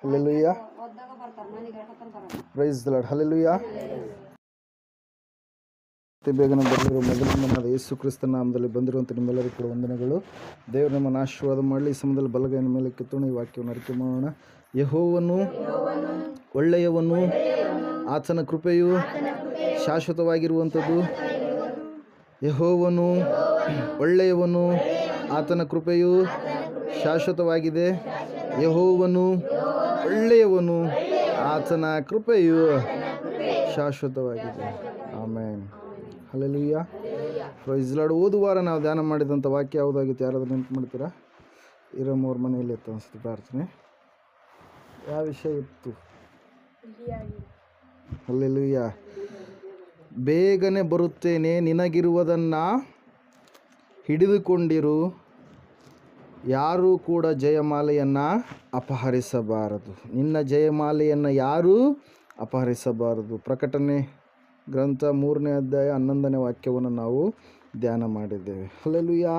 Hallelujah. Praise the lord. Hallelujah. ಬೇಗನೆ ಬಂದಿರುವ ಮೊದಲನೇನಾದ ಯೇಸು ಕ್ರಿಸ್ತನ ನಾಮದಲ್ಲಿ ಬಂದಿರುವಂಥ ನಿಮ್ಮೆಲ್ಲರಿಗೂ ಕೂಡ ವಂದನೆಗಳು. ದೇವರು ನಮ್ಮನ್ನು ಆಶೀರ್ವಾದ ಮಾಡಲಿ. ಈ ಸಮಯದಲ್ಲಿ ಬಲಗೈನ ಮೇಲೆ ಕೆತ್ತೋಣ. ಈ ವಾಕ್ಯವನ್ನು ಅರಿಕೆ ಮಾಡೋಣ. ಯೆಹೋವನು ಒಳ್ಳೆಯವನು, ಆತನ ಕೃಪೆಯು ಶಾಶ್ವತವಾಗಿರುವಂಥದ್ದು. ಯೆಹೋವನು ಒಳ್ಳೆಯವನು, ಆತನ ಕೃಪೆಯು ಶಾಶ್ವತವಾಗಿದೆ. ಯೆಹೋವನು ಒಳ್ಳೆಯವನು, ಆತನ ಕೃಪೆಯು ಶಾಶ್ವತವಾಗಿದೆ. Amen. Hallelujah. Praise the lord. ಓದುವಾರ ನಾವು ಧ್ಯಾನ ಮಾಡಿದಂಥ ವಾಕ್ಯ ಯಾವುದಾಗಿತ್ತು? ಯಾರಾದರೂ ನೆನಪು ಮಾಡ್ತೀರಾ? ಇರಮ್ಮವ್ರ ಮನೆಯಲ್ಲಿ ಇತ್ತು ಅನಿಸುತ್ತೆ ಪ್ರಾರ್ಥನೆ. ಯಾವ ವಿಷಯ ಇತ್ತು? ಹಲ್ಲೆಲೂಯಾ. ಬೇಗನೆ ಬರುತ್ತೇನೆ, ನಿನಗಿರುವುದನ್ನು ಹಿಡಿದುಕೊಂಡಿರು, ಯಾರೂ ಕೂಡ ಜಯಮಾಲೆಯನ್ನು ಅಪಹರಿಸಬಾರದು. ನಿನ್ನ ಜಯಮಾಲೆಯನ್ನು ಯಾರೂ ಅಪಹರಿಸಬಾರದು. ಪ್ರಕಟಣೆ ಗ್ರಂಥ 3ನೇ ಅಧ್ಯಾಯ 11ನೇ ವಾಕ್ಯವನ್ನು ನಾವು ಧ್ಯಾನ ಮಾಡಿದ್ದೇವೆ. ಹಲ್ಲೆಲೂಯಾ.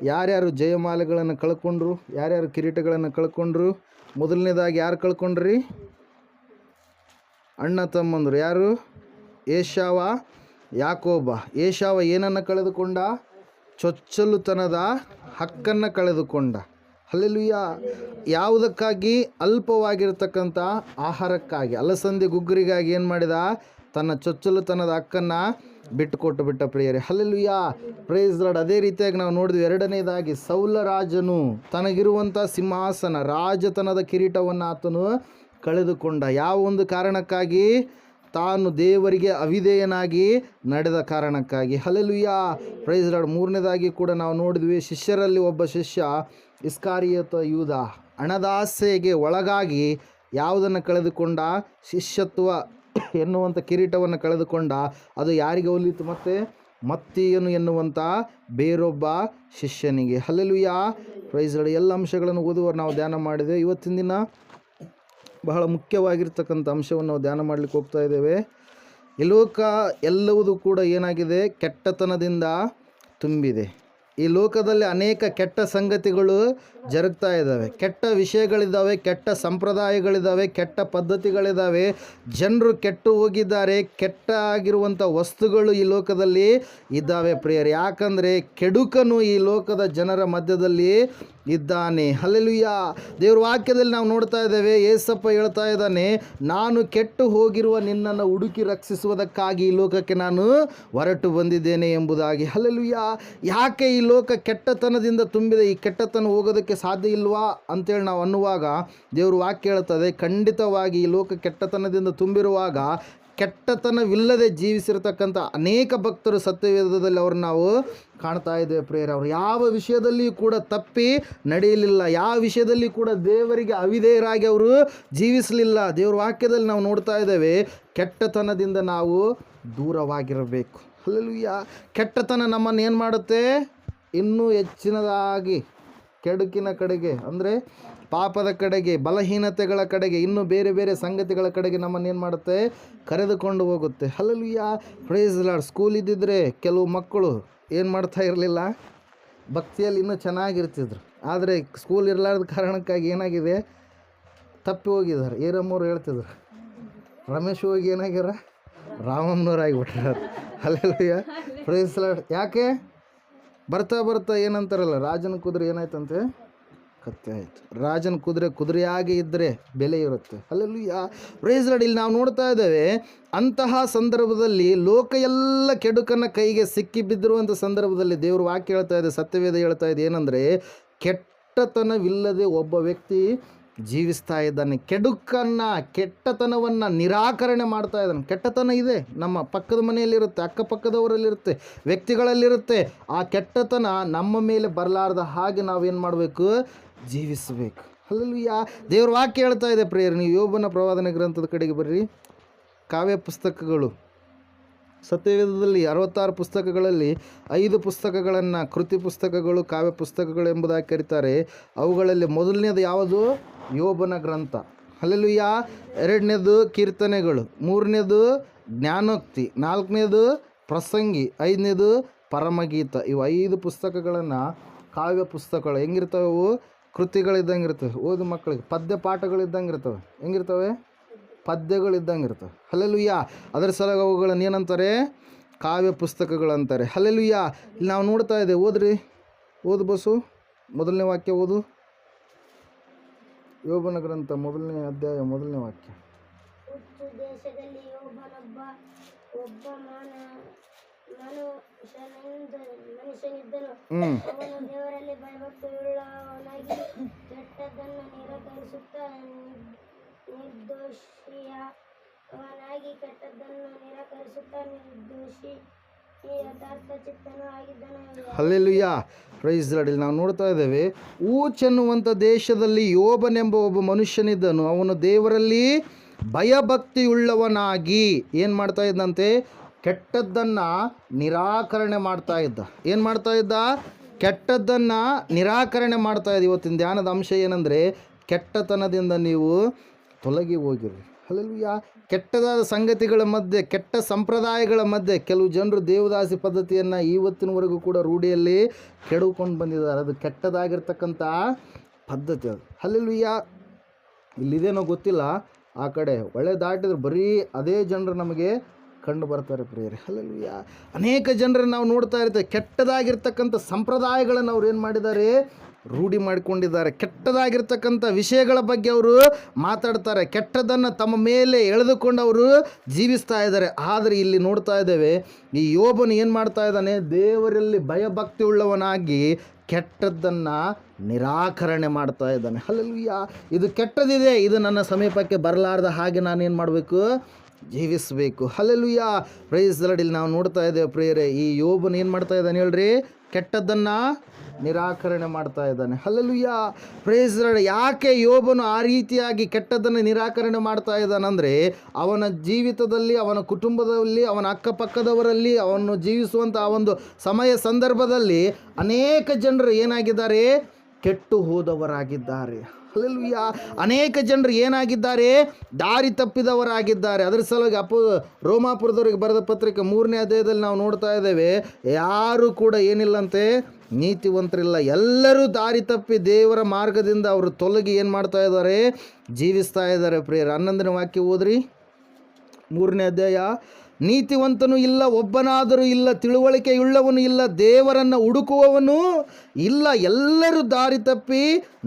ಯಾರ್ಯಾರು ಜಯಮಾಲೆಗಳನ್ನು ಕಳ್ಕೊಂಡ್ರು? ಯಾರ್ಯಾರು ಕಿರೀಟಗಳನ್ನು ಕಳ್ಕೊಂಡ್ರು? ಮೊದಲನೇದಾಗಿ ಯಾರು ಕಳ್ಕೊಂಡ್ರಿ? ಅಣ್ಣ ತಮ್ಮಂದರು. ಯಾರು? ಏಷಾವ, ಯಾಕೋಬ. ಏಷಾವ ಏನನ್ನು ಕಳೆದುಕೊಂಡ? ಚೊಚ್ಚಲುತನದ ಹಕ್ಕನ್ನು ಕಳೆದುಕೊಂಡ. ಹಲ್ಲೆಲೂಯಾ. ಯಾವುದಕ್ಕಾಗಿ? ಅಲ್ಪವಾಗಿರ್ತಕ್ಕಂಥ ಆಹಾರಕ್ಕಾಗಿ, ಅಲಸಂದೆ ಗುಗ್ಗರಿಗಾಗಿ ಏನು ಮಾಡಿದ? ತನ್ನ ಚೊಚ್ಚಲುತನದ ಹಕ್ಕನ್ನು ಬಿಟ್ಟುಕೊಟ್ಟು ಬಿಟ್ಟ ಪ್ರಿಯರೇ. ಹಲ್ಲೆಲೂಯಾ. Praise the lord. ಅದೇ ರೀತಿಯಾಗಿ ನಾವು ನೋಡಿದ್ವಿ. ಎರಡನೇದಾಗಿ ಸೌಲ ರಾಜನು ತನಗಿರುವಂಥ ಸಿಂಹಾಸನ, ರಾಜತನದ ಕಿರೀಟವನ್ನು ಆತನು ಕಳೆದುಕೊಂಡ. ಯಾವ ಒಂದು ಕಾರಣಕ್ಕಾಗಿ? ತಾನು ದೇವರಿಗೆ ಅವಿಧೇಯನಾಗಿ ನಡೆದ ಕಾರಣಕ್ಕಾಗಿ. ಹಲ್ಲೆಲೂಯಾ. Praise the lord. ಮೂರನೇದಾಗಿ ಕೂಡ ನಾವು ನೋಡಿದ್ವಿ, ಶಿಷ್ಯರಲ್ಲಿ ಒಬ್ಬ ಶಿಷ್ಯ ಇಸ್ಕಾರಿಯೋತ ಯೂದ ಹಣದಾಸೆಗೆ ಒಳಗಾಗಿ ಯಾವುದನ್ನು ಕಳೆದುಕೊಂಡ? ಶಿಷ್ಯತ್ವ ಎನ್ನುವಂಥ ಕಿರೀಟವನ್ನು ಕಳೆದುಕೊಂಡ. ಅದು ಯಾರಿಗೆ ಹೋಲಿತು? ಮತ್ತೆ ಮತ್ತಿಯನು ಎನ್ನುವಂಥ ಬೇರೊಬ್ಬ ಶಿಷ್ಯನಿಗೆ. ಹಲ್ಲೆಲೂಯಾ. Praise the lord. ಎಲ್ಲ ಅಂಶಗಳನ್ನು ಓದುವರು ನಾವು ಧ್ಯಾನ ಮಾಡಿದೆ. ಇವತ್ತಿನ ದಿನ ಬಹಳ ಮುಖ್ಯವಾಗಿರ್ತಕ್ಕಂಥ ಅಂಶವನ್ನು ನಾವು ಧ್ಯಾನ ಮಾಡಲಿಕ್ಕೆ ಹೋಗ್ತಾ ಇದ್ದೇವೆ. ಈ ಲೋಕ ಎಲ್ಲವೂ ಕೂಡ ಏನಾಗಿದೆ? ಕೆಟ್ಟತನದಿಂದ ತುಂಬಿದೆ. ಈ ಲೋಕದಲ್ಲಿ ಅನೇಕ ಕೆಟ್ಟ ಸಂಗತಿಗಳು ಜರುಗ್ತಾ ಇದ್ದಾವೆ. ಕೆಟ್ಟ ವಿಷಯಗಳಿದ್ದಾವೆ, ಕೆಟ್ಟ ಸಂಪ್ರದಾಯಗಳಿದ್ದಾವೆ, ಕೆಟ್ಟ ಪದ್ಧತಿಗಳಿದ್ದಾವೆ. ಜನರು ಕೆಟ್ಟು ಹೋಗಿದ್ದಾರೆ. ಕೆಟ್ಟ ಆಗಿರುವಂಥ ವಸ್ತುಗಳು ಈ ಲೋಕದಲ್ಲಿ ಇದ್ದಾವೆ ಪ್ರಿಯರೇ. ಯಾಕಂದರೆ ಕೆಡುಕನು ಈ ಲೋಕದ ಜನರ ಮಧ್ಯದಲ್ಲಿ ಇದ್ದಾನೆ. ಹಲ್ಲೆಲೂಯಾ. ದೇವ್ರ ವಾಕ್ಯದಲ್ಲಿ ನಾವು ನೋಡ್ತಾ ಇದ್ದೇವೆ, ಏಸಪ್ಪ ಹೇಳ್ತಾ ಇದ್ದಾನೆ, ನಾನು ಕೆಟ್ಟು ಹೋಗಿರುವ ನಿನ್ನನ್ನು ಹುಡುಕಿ ರಕ್ಷಿಸುವುದಕ್ಕಾಗಿ ಈ ಲೋಕಕ್ಕೆ ನಾನು ಹೊರಟು ಬಂದಿದ್ದೇನೆ ಎಂಬುದಾಗಿ. ಹಲ್ಲೆಲೂಯಾ. ಯಾಕೆ ಈ ಲೋಕ ಕೆಟ್ಟತನದಿಂದ ತುಂಬಿದೆ? ಈ ಕೆಟ್ಟತನ ಹೋಗೋದಕ್ಕೆ ಸಾಧ್ಯ ಇಲ್ವಾ ಅಂತೇಳಿ ನಾವು ಅನ್ನುವಾಗ ದೇವ್ರ ವಾಕ್ಯ ಹೇಳ್ತದೆ, ಖಂಡಿತವಾಗಿ ಈ ಲೋಕ ಕೆಟ್ಟತನದಿಂದ ತುಂಬಿರುವಾಗ ಕೆಟ್ಟತನವಿಲ್ಲದೆ ಜೀವಿಸಿರ್ತಕ್ಕಂಥ ಅನೇಕ ಭಕ್ತರು ಸತ್ಯವೇದದಲ್ಲಿ ಅವ್ರನ್ನ ನಾವು ಕಾಣ್ತಾ ಇದ್ದೇವೆ ಪ್ರೇಯರ್. ಅವರು ಯಾವ ವಿಷಯದಲ್ಲಿಯೂ ಕೂಡ ತಪ್ಪಿ ನಡೆಯಲಿಲ್ಲ. ಯಾವ ವಿಷಯದಲ್ಲಿ ಕೂಡ ದೇವರಿಗೆ ಅವಿಧೇಯರಾಗಿ ಅವರು ಜೀವಿಸಲಿಲ್ಲ. ದೇವ್ರ ವಾಕ್ಯದಲ್ಲಿ ನಾವು ನೋಡ್ತಾ ಇದ್ದೇವೆ, ಕೆಟ್ಟತನದಿಂದ ನಾವು ದೂರವಾಗಿರಬೇಕು. ಹಲ್ಲೆಲೂಯಾ. ಕೆಟ್ಟತನ ನಮ್ಮನ್ನು ಏನು ಮಾಡುತ್ತೆ? ಇನ್ನೂ ಹೆಚ್ಚಿನದಾಗಿ ಕೆಡುಕಿನ ಕಡೆಗೆ, ಅಂದರೆ ಪಾಪದ ಕಡೆಗೆ, ಬಲಹೀನತೆಗಳ ಕಡೆಗೆ, ಇನ್ನೂ ಬೇರೆ ಬೇರೆ ಸಂಗತಿಗಳ ಕಡೆಗೆ ನಮ್ಮನ್ನು ಏನು ಮಾಡುತ್ತೆ? ಕರೆದುಕೊಂಡು ಹೋಗುತ್ತೆ. Hallelujah. Praise the lord. School ಇದ್ದಿದ್ದರೆ ಕೆಲವು ಮಕ್ಕಳು ಏನು ಮಾಡ್ತಾ ಇರಲಿಲ್ಲ? ಭಕ್ತಿಯಲ್ಲಿ ಇನ್ನೂ ಚೆನ್ನಾಗಿರ್ತಿದ್ರು. ಆದರೆ ಸ್ಕೂಲ್ ಇರಲಾರ್ದ ಕಾರಣಕ್ಕಾಗಿ ಏನಾಗಿದೆ? ತಪ್ಪಿ ಹೋಗಿದ್ದಾರೆ. ಏರಮ್ಮವ್ರು ಹೇಳ್ತಿದ್ರು, ರಮೇಶ್ ಹೋಗಿ ಏನಾಗ್ಯಾರ? ರಾಮಮ್ಮನವ್ರಾಗಿಬಿಟ್ಟಾರ. ಹಲ್ಲೆಲೂಯಾ. Praise the lord. ಯಾಕೆ? ಬರ್ತಾ ಬರ್ತಾ ಏನಂತಾರಲ್ಲ, ರಾಜನ ಕುದುರೆ ಏನಾಯ್ತಂತೆ? ಕತ್ತೆ ಆಯಿತು. ರಾಜನ ಕುದುರೆ ಕುದುರೆಯಾಗಿ ಇದ್ದರೆ ಬೆಲೆ ಇರುತ್ತೆ. ಹಲ್ಲೆಲೂಯಾ. Praise the lord. ಇಲ್ಲಿ ನಾವು ನೋಡ್ತಾ ಇದ್ದೇವೆ, ಅಂತಹ ಸಂದರ್ಭದಲ್ಲಿ ಲೋಕ ಎಲ್ಲ ಕೆಡುಕನ ಕೈಗೆ ಸಿಕ್ಕಿ ಬಿದ್ದಿರುವಂಥ ಸಂದರ್ಭದಲ್ಲಿ ದೇವ್ರ ವಾಕ್ಯ ಹೇಳ್ತಾ ಇದೆ, ಸತ್ಯವೇದ ಹೇಳ್ತಾ ಇದೆ, ಏನಂದರೆ ಕೆಟ್ಟತನವಿಲ್ಲದೆ ಒಬ್ಬ ವ್ಯಕ್ತಿ ಜೀವಿಸ್ತಾ ಇದ್ದಾನೆ. ಕೆಟ್ಟತನವನ್ನು ನಿರಾಕರಣೆ ಮಾಡ್ತಾ ಇದ್ದಾನೆ. ಕೆಟ್ಟತನ ಇದೆ, ನಮ್ಮ ಪಕ್ಕದ ಮನೆಯಲ್ಲಿರುತ್ತೆ, ಅಕ್ಕಪಕ್ಕದವರಲ್ಲಿರುತ್ತೆ, ವ್ಯಕ್ತಿಗಳಲ್ಲಿರುತ್ತೆ. ಆ ಕೆಟ್ಟತನ ನಮ್ಮ ಮೇಲೆ ಬರಲಾರ್ದ ಹಾಗೆ ನಾವೇನು ಮಾಡಬೇಕು? ಜೀವಿಸಬೇಕು. ಹಲ್ಲೆಲೂಯಾ. ದೇವ್ರ ವಾಕ್ಯ ಹೇಳ್ತಾ ಇದೆ ಪ್ರಿಯರೇ. ನೀವು ಯೋಬನ ಪ್ರವಾದನೆ ಗ್ರಂಥದ ಕಡೆಗೆ ಬರ್ರಿ. ಕಾವ್ಯ ಪುಸ್ತಕಗಳು, ಸತ್ಯವೇದದಲ್ಲಿ 66 ಪುಸ್ತಕಗಳಲ್ಲಿ 5 ಪುಸ್ತಕಗಳನ್ನು ಕೃತಿ ಪುಸ್ತಕಗಳು, ಕಾವ್ಯ ಪುಸ್ತಕಗಳು ಎಂಬುದಾಗಿ ಕರೀತಾರೆ. ಅವುಗಳಲ್ಲಿ ಮೊದಲನೇದು ಯಾವುದು? ಯೋಬನ ಗ್ರಂಥ. ಹಲ್ಲೆಲೂಯಾ. 2ನೇದು ಕೀರ್ತನೆಗಳು, 3ನೇದು ಜ್ಞಾನೋಕ್ತಿ, 4ನೇದು ಪ್ರಸಂಗಿ, 5ನೇದು ಪರಮಗೀತ. ಇವು 5 ಪುಸ್ತಕಗಳನ್ನು ಕಾವ್ಯ ಪುಸ್ತಕಗಳು ಹೆಂಗಿರ್ತವೆ? ಕೃತಿಗಳಿದ್ದಂಗೆ ಇರ್ತವೆ. ಓದು ಮಕ್ಕಳಿಗೆ ಪದ್ಯ ಪಾಠಗಳಿದ್ದಂಗೆ ಇರ್ತವೆ. ಹೆಂಗಿರ್ತವೆ? ಪದ್ಯಗಳಿದ್ದಂಗೆ ಇರ್ತವೆ. ಹಲ್ಲೆಲೂಯಾ. ಅದರ ಸಲುವಾಗಿ ಅವುಗಳನ್ನು ಏನಂತಾರೆ? ಕಾವ್ಯ ಪುಸ್ತಕಗಳಂತಾರೆ. ಹಲ್ಲೆಲೂಯಾ. ಇಲ್ಲಿ ನಾವು ನೋಡ್ತಾ ಇದ್ದೇವೆ. ಓದ್ರಿ, ಓದು ಬಸ್ಸು. ಮೊದಲನೇ ವಾಕ್ಯ ಓದು. ಯೋಬನ ಗ್ರಂಥ 1ನೇ ಅಧ್ಯಾಯ 1ನೇ ವಾಕ್ಯ. ಹುಚ್ಚು ದೇಶದಲ್ಲಿ ಒಬ್ಬ ಮನುಷ್ಯನಿದ್ದನು. ಅವನು ದೇವರಲ್ಲಿ ಭಯಭಕ್ತಿಯುಳ್ಳವನಾಗಿ ಕೆಟ್ಟದ್ದನ್ನು ನಿರಾಕರಿಸುತ್ತಾ ನಿರ್ದೋಷಿ ಯಥಾರ್ಥ ಚಿತ್ತನೂ ಆಗಿದ್ದನು. ಹಲ್ಲೆಲೂಯಾ. Praise lord. ಇಲ್ಲಿ ನಾವು ನೋಡ್ತಾ ಇದ್ದೇವೆ, ಊಚ್ ಎನ್ನುವಂಥ ದೇಶದಲ್ಲಿ ಯೋಬನೆಂಬ ಒಬ್ಬ ಮನುಷ್ಯನಿದ್ದನು. ಅವನು ದೇವರಲ್ಲಿ ಭಯಭಕ್ತಿಯುಳ್ಳವನಾಗಿ ಏನು ಮಾಡ್ತಾ ಇದ್ದಂತೆ? ಕೆಟ್ಟದ್ದನ್ನು ನಿರಾಕರಣೆ ಮಾಡ್ತಾ ಇದ್ದ. ಏನು ಮಾಡ್ತಾ ಇದ್ದ? ಕೆಟ್ಟದ್ದನ್ನು ನಿರಾಕರಣೆ ಮಾಡ್ತಾ ಇದ್ದ. ಇವತ್ತಿನ ಧ್ಯಾನದ ಅಂಶ ಏನಂದರೆ, ಕೆಟ್ಟತನದಿಂದ ನೀವು ತೊಲಗಿ ಹೋಗಿರಿ. ಹಲ್ಲೆಲೂಯಾ. ಕೆಟ್ಟದಾದ ಸಂಗತಿಗಳ ಮಧ್ಯೆ, ಕೆಟ್ಟ ಸಂಪ್ರದಾಯಗಳ ಮಧ್ಯೆ ಕೆಲವು ಜನರು ದೇವದಾಸಿ ಪದ್ಧತಿಯನ್ನು ಇವತ್ತಿನವರೆಗೂ ಕೂಡ ರೂಢಿಯಲ್ಲಿ ಕೆಡವ್ಕೊಂಡು ಬಂದಿದ್ದಾರೆ. ಅದು ಕೆಟ್ಟದಾಗಿರ್ತಕ್ಕಂಥ ಪದ್ಧತಿ ಅದು. ಹಲ್ಲೆಲೂಯಾ. ಇಲ್ಲಿದೇನೋ ಗೊತ್ತಿಲ್ಲ, ಆ ಕಡೆ ಒಳ್ಳೆ ದಾಟಿದ್ರೆ ಬರೀ ಅದೇ ಜನರು ನಮಗೆ ಕಂಡು ಬರ್ತಾರೆ ಪ್ರಿಯರೇ. ಹಲ್ಲೆಲೂಯಾ. ಅನೇಕ ಜನರನ್ನು ನಾವು ನೋಡ್ತಾ ಇರ್ತೇವೆ. ಕೆಟ್ಟದಾಗಿರ್ತಕ್ಕಂಥ ಸಂಪ್ರದಾಯಗಳನ್ನು ಅವ್ರು ಏನು ಮಾಡಿದ್ದಾರೆ? ರೂಢಿ ಮಾಡಿಕೊಂಡಿದ್ದಾರೆ. ಕೆಟ್ಟದಾಗಿರ್ತಕ್ಕಂಥ ವಿಷಯಗಳ ಬಗ್ಗೆ ಅವರು ಮಾತಾಡ್ತಾರೆ. ಕೆಟ್ಟದನ್ನು ತಮ್ಮ ಮೇಲೆ ಎಳೆದುಕೊಂಡು ಅವರು ಜೀವಿಸ್ತಾ ಇದ್ದಾರೆ. ಆದರೆ ಇಲ್ಲಿ ನೋಡ್ತಾ ಇದ್ದೇವೆ, ಈ ಯೋಬನು ಏನು ಮಾಡ್ತಾ ಇದ್ದಾನೆ? ದೇವರಲ್ಲಿ ಭಯಭಕ್ತಿ ಉಳ್ಳವನಾಗಿ ಕೆಟ್ಟದ್ದನ್ನು ನಿರಾಕರಣೆ ಮಾಡ್ತಾ ಇದ್ದಾನೆ. ಹಲ್ಲೆಲೂಯಾ. ಇದು ಕೆಟ್ಟದಿದೆ, ಇದು ನನ್ನ ಸಮೀಪಕ್ಕೆ ಬರಲಾರ್ದ ಹಾಗೆ ನಾನೇನು ಮಾಡಬೇಕು? ಜೀವಿಸಬೇಕು. ಹಲ್ಲೆಲೂಯಾ. Praise the lord. ಇಲ್ಲಿ ನಾವು ನೋಡ್ತಾ ಇದ್ದೇವೆ ಪ್ರಿಯರೇ, ಈ ಯೋಬನು ಏನು ಮಾಡ್ತಾ ಇದ್ದಾನೆ ಹೇಳ್ರಿ? ಕೆಟ್ಟದ್ದನ್ನು ನಿರಾಕರಣೆ ಮಾಡ್ತಾ ಇದ್ದಾನೆ. ಹಲ್ಲೆಲೂಯಾ. Praise the lord. ಯಾಕೆ ಯೋಬನು ಆ ರೀತಿಯಾಗಿ ಕೆಟ್ಟದ್ದನ್ನು ನಿರಾಕರಣೆ ಮಾಡ್ತಾ ಇದ್ದಾನಂದರೆ, ಅವನ ಜೀವಿತದಲ್ಲಿ, ಅವನ ಕುಟುಂಬದಲ್ಲಿ, ಅವನ ಅಕ್ಕಪಕ್ಕದವರಲ್ಲಿ, ಅವನು ಜೀವಿಸುವಂಥ ಆ ಒಂದು ಸಮಯ ಸಂದರ್ಭದಲ್ಲಿ ಅನೇಕ ಜನರು ಏನಾಗಿದ್ದಾರೆ? ಕೆಟ್ಟು ಹೋದವರಾಗಿದ್ದಾರೆ. ಹಲ್ಲೆಲೂಯಾ. ಅನೇಕ ಜನರು ಏನಾಗಿದ್ದಾರೆ? ದಾರಿ ತಪ್ಪಿದವರಾಗಿದ್ದಾರೆ. ಅದರ ಸಲುವಾಗಿ ರೋಮಾಪುರದವರಿಗೆ ಬರೆದ ಪತ್ರಿಕೆ 3ನೇ ಅಧ್ಯಾಯದಲ್ಲಿ ನಾವು ನೋಡ್ತಾ ಇದ್ದೇವೆ, ಯಾರು ಕೂಡ ಏನಿಲ್ಲಂತೆ? ನೀತಿವಂತರಿಲ್ಲ. ಎಲ್ಲರೂ ದಾರಿ ತಪ್ಪಿ ದೇವರ ಮಾರ್ಗದಿಂದ ಅವರು ತೊಲಗಿ ಏನು ಮಾಡ್ತಾ ಇದ್ದಾರೆ? ಜೀವಿಸ್ತಾ ಇದ್ದಾರೆ ಪ್ರಿಯರೇ. 11ನೇ ವಾಕ್ಯ ಓದ್ರಿ. 3ನೇ ಅಧ್ಯಾಯ. ನೀತಿವಂತನು ಇಲ್ಲ, ಒಬ್ಬನಾದರೂ ಇಲ್ಲ, ತಿಳುವಳಿಕೆಯುಳ್ಳವನು ಇಲ್ಲ, ದೇವರನ್ನು ಹುಡುಕುವವನು ಇಲ್ಲ. ಎಲ್ಲರೂ ದಾರಿ ತಪ್ಪಿ